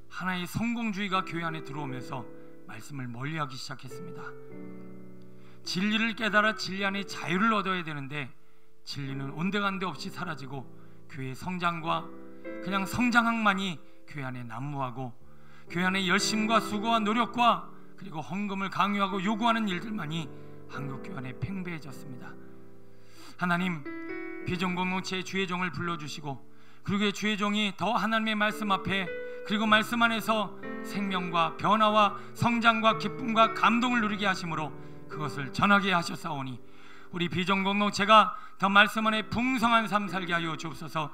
하나의 성공주의가 교회 안에 들어오면서 말씀을 멀리하기 시작했습니다. 진리를 깨달아 진리 안에 자유를 얻어야 되는데 진리는 온데간데 없이 사라지고 교회의 성장과 그냥 성장학만이 교회 안에 난무하고 교회 안에 열심과 수고와 노력과 그리고 헌금을 강요하고 요구하는 일들만이 한국교회 안에 팽배해졌습니다. 하나님, 비전공동체의 주의 종을 불러주시고 그리고 주의 종이 더 하나님의 말씀 앞에 그리고 말씀 안에서 생명과 변화와 성장과 기쁨과 감동을 누리게 하심으로 그것을 전하게 하셨사오니 우리 비전공동체가 더 말씀 안에 풍성한 삶 살게 하여 주옵소서.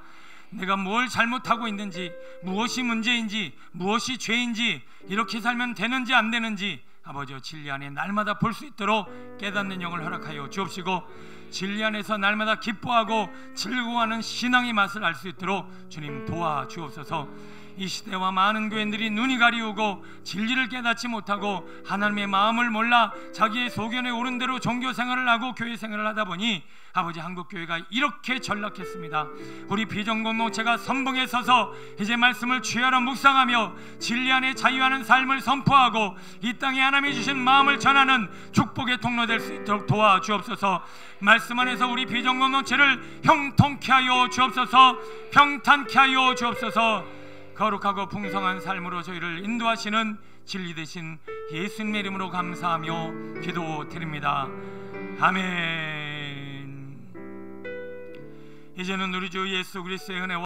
내가 뭘 잘못하고 있는지, 무엇이 문제인지, 무엇이 죄인지, 이렇게 살면 되는지 안 되는지 아버지여 진리 안에 날마다 볼 수 있도록 깨닫는 영을 허락하여 주옵시고 진리 안에서 날마다 기뻐하고 즐거워하는 신앙의 맛을 알 수 있도록 주님 도와주옵소서. 이 시대와 많은 교회들이 눈이 가리우고 진리를 깨닫지 못하고 하나님의 마음을 몰라 자기의 소견에 오른 대로 종교 생활을 하고 교회 생활을 하다 보니 아버지 한국교회가 이렇게 전락했습니다. 우리 비전공동체가 선봉에 서서 이제 말씀을 주야로 묵상하며 진리 안에 자유하는 삶을 선포하고 이 땅에 하나님이 주신 마음을 전하는 축복의 통로 될 수 있도록 도와주옵소서. 말씀 안에서 우리 비전공동체를 형통케 하여 주옵소서. 평탄케 하여 주옵소서. 거룩하고 풍성한 삶으로 저희를 인도하시는 진리 되신 예수님의 이름으로 감사하며 기도드립니다. 아멘. 이제는 우리 주 예수 그리스도의 은혜와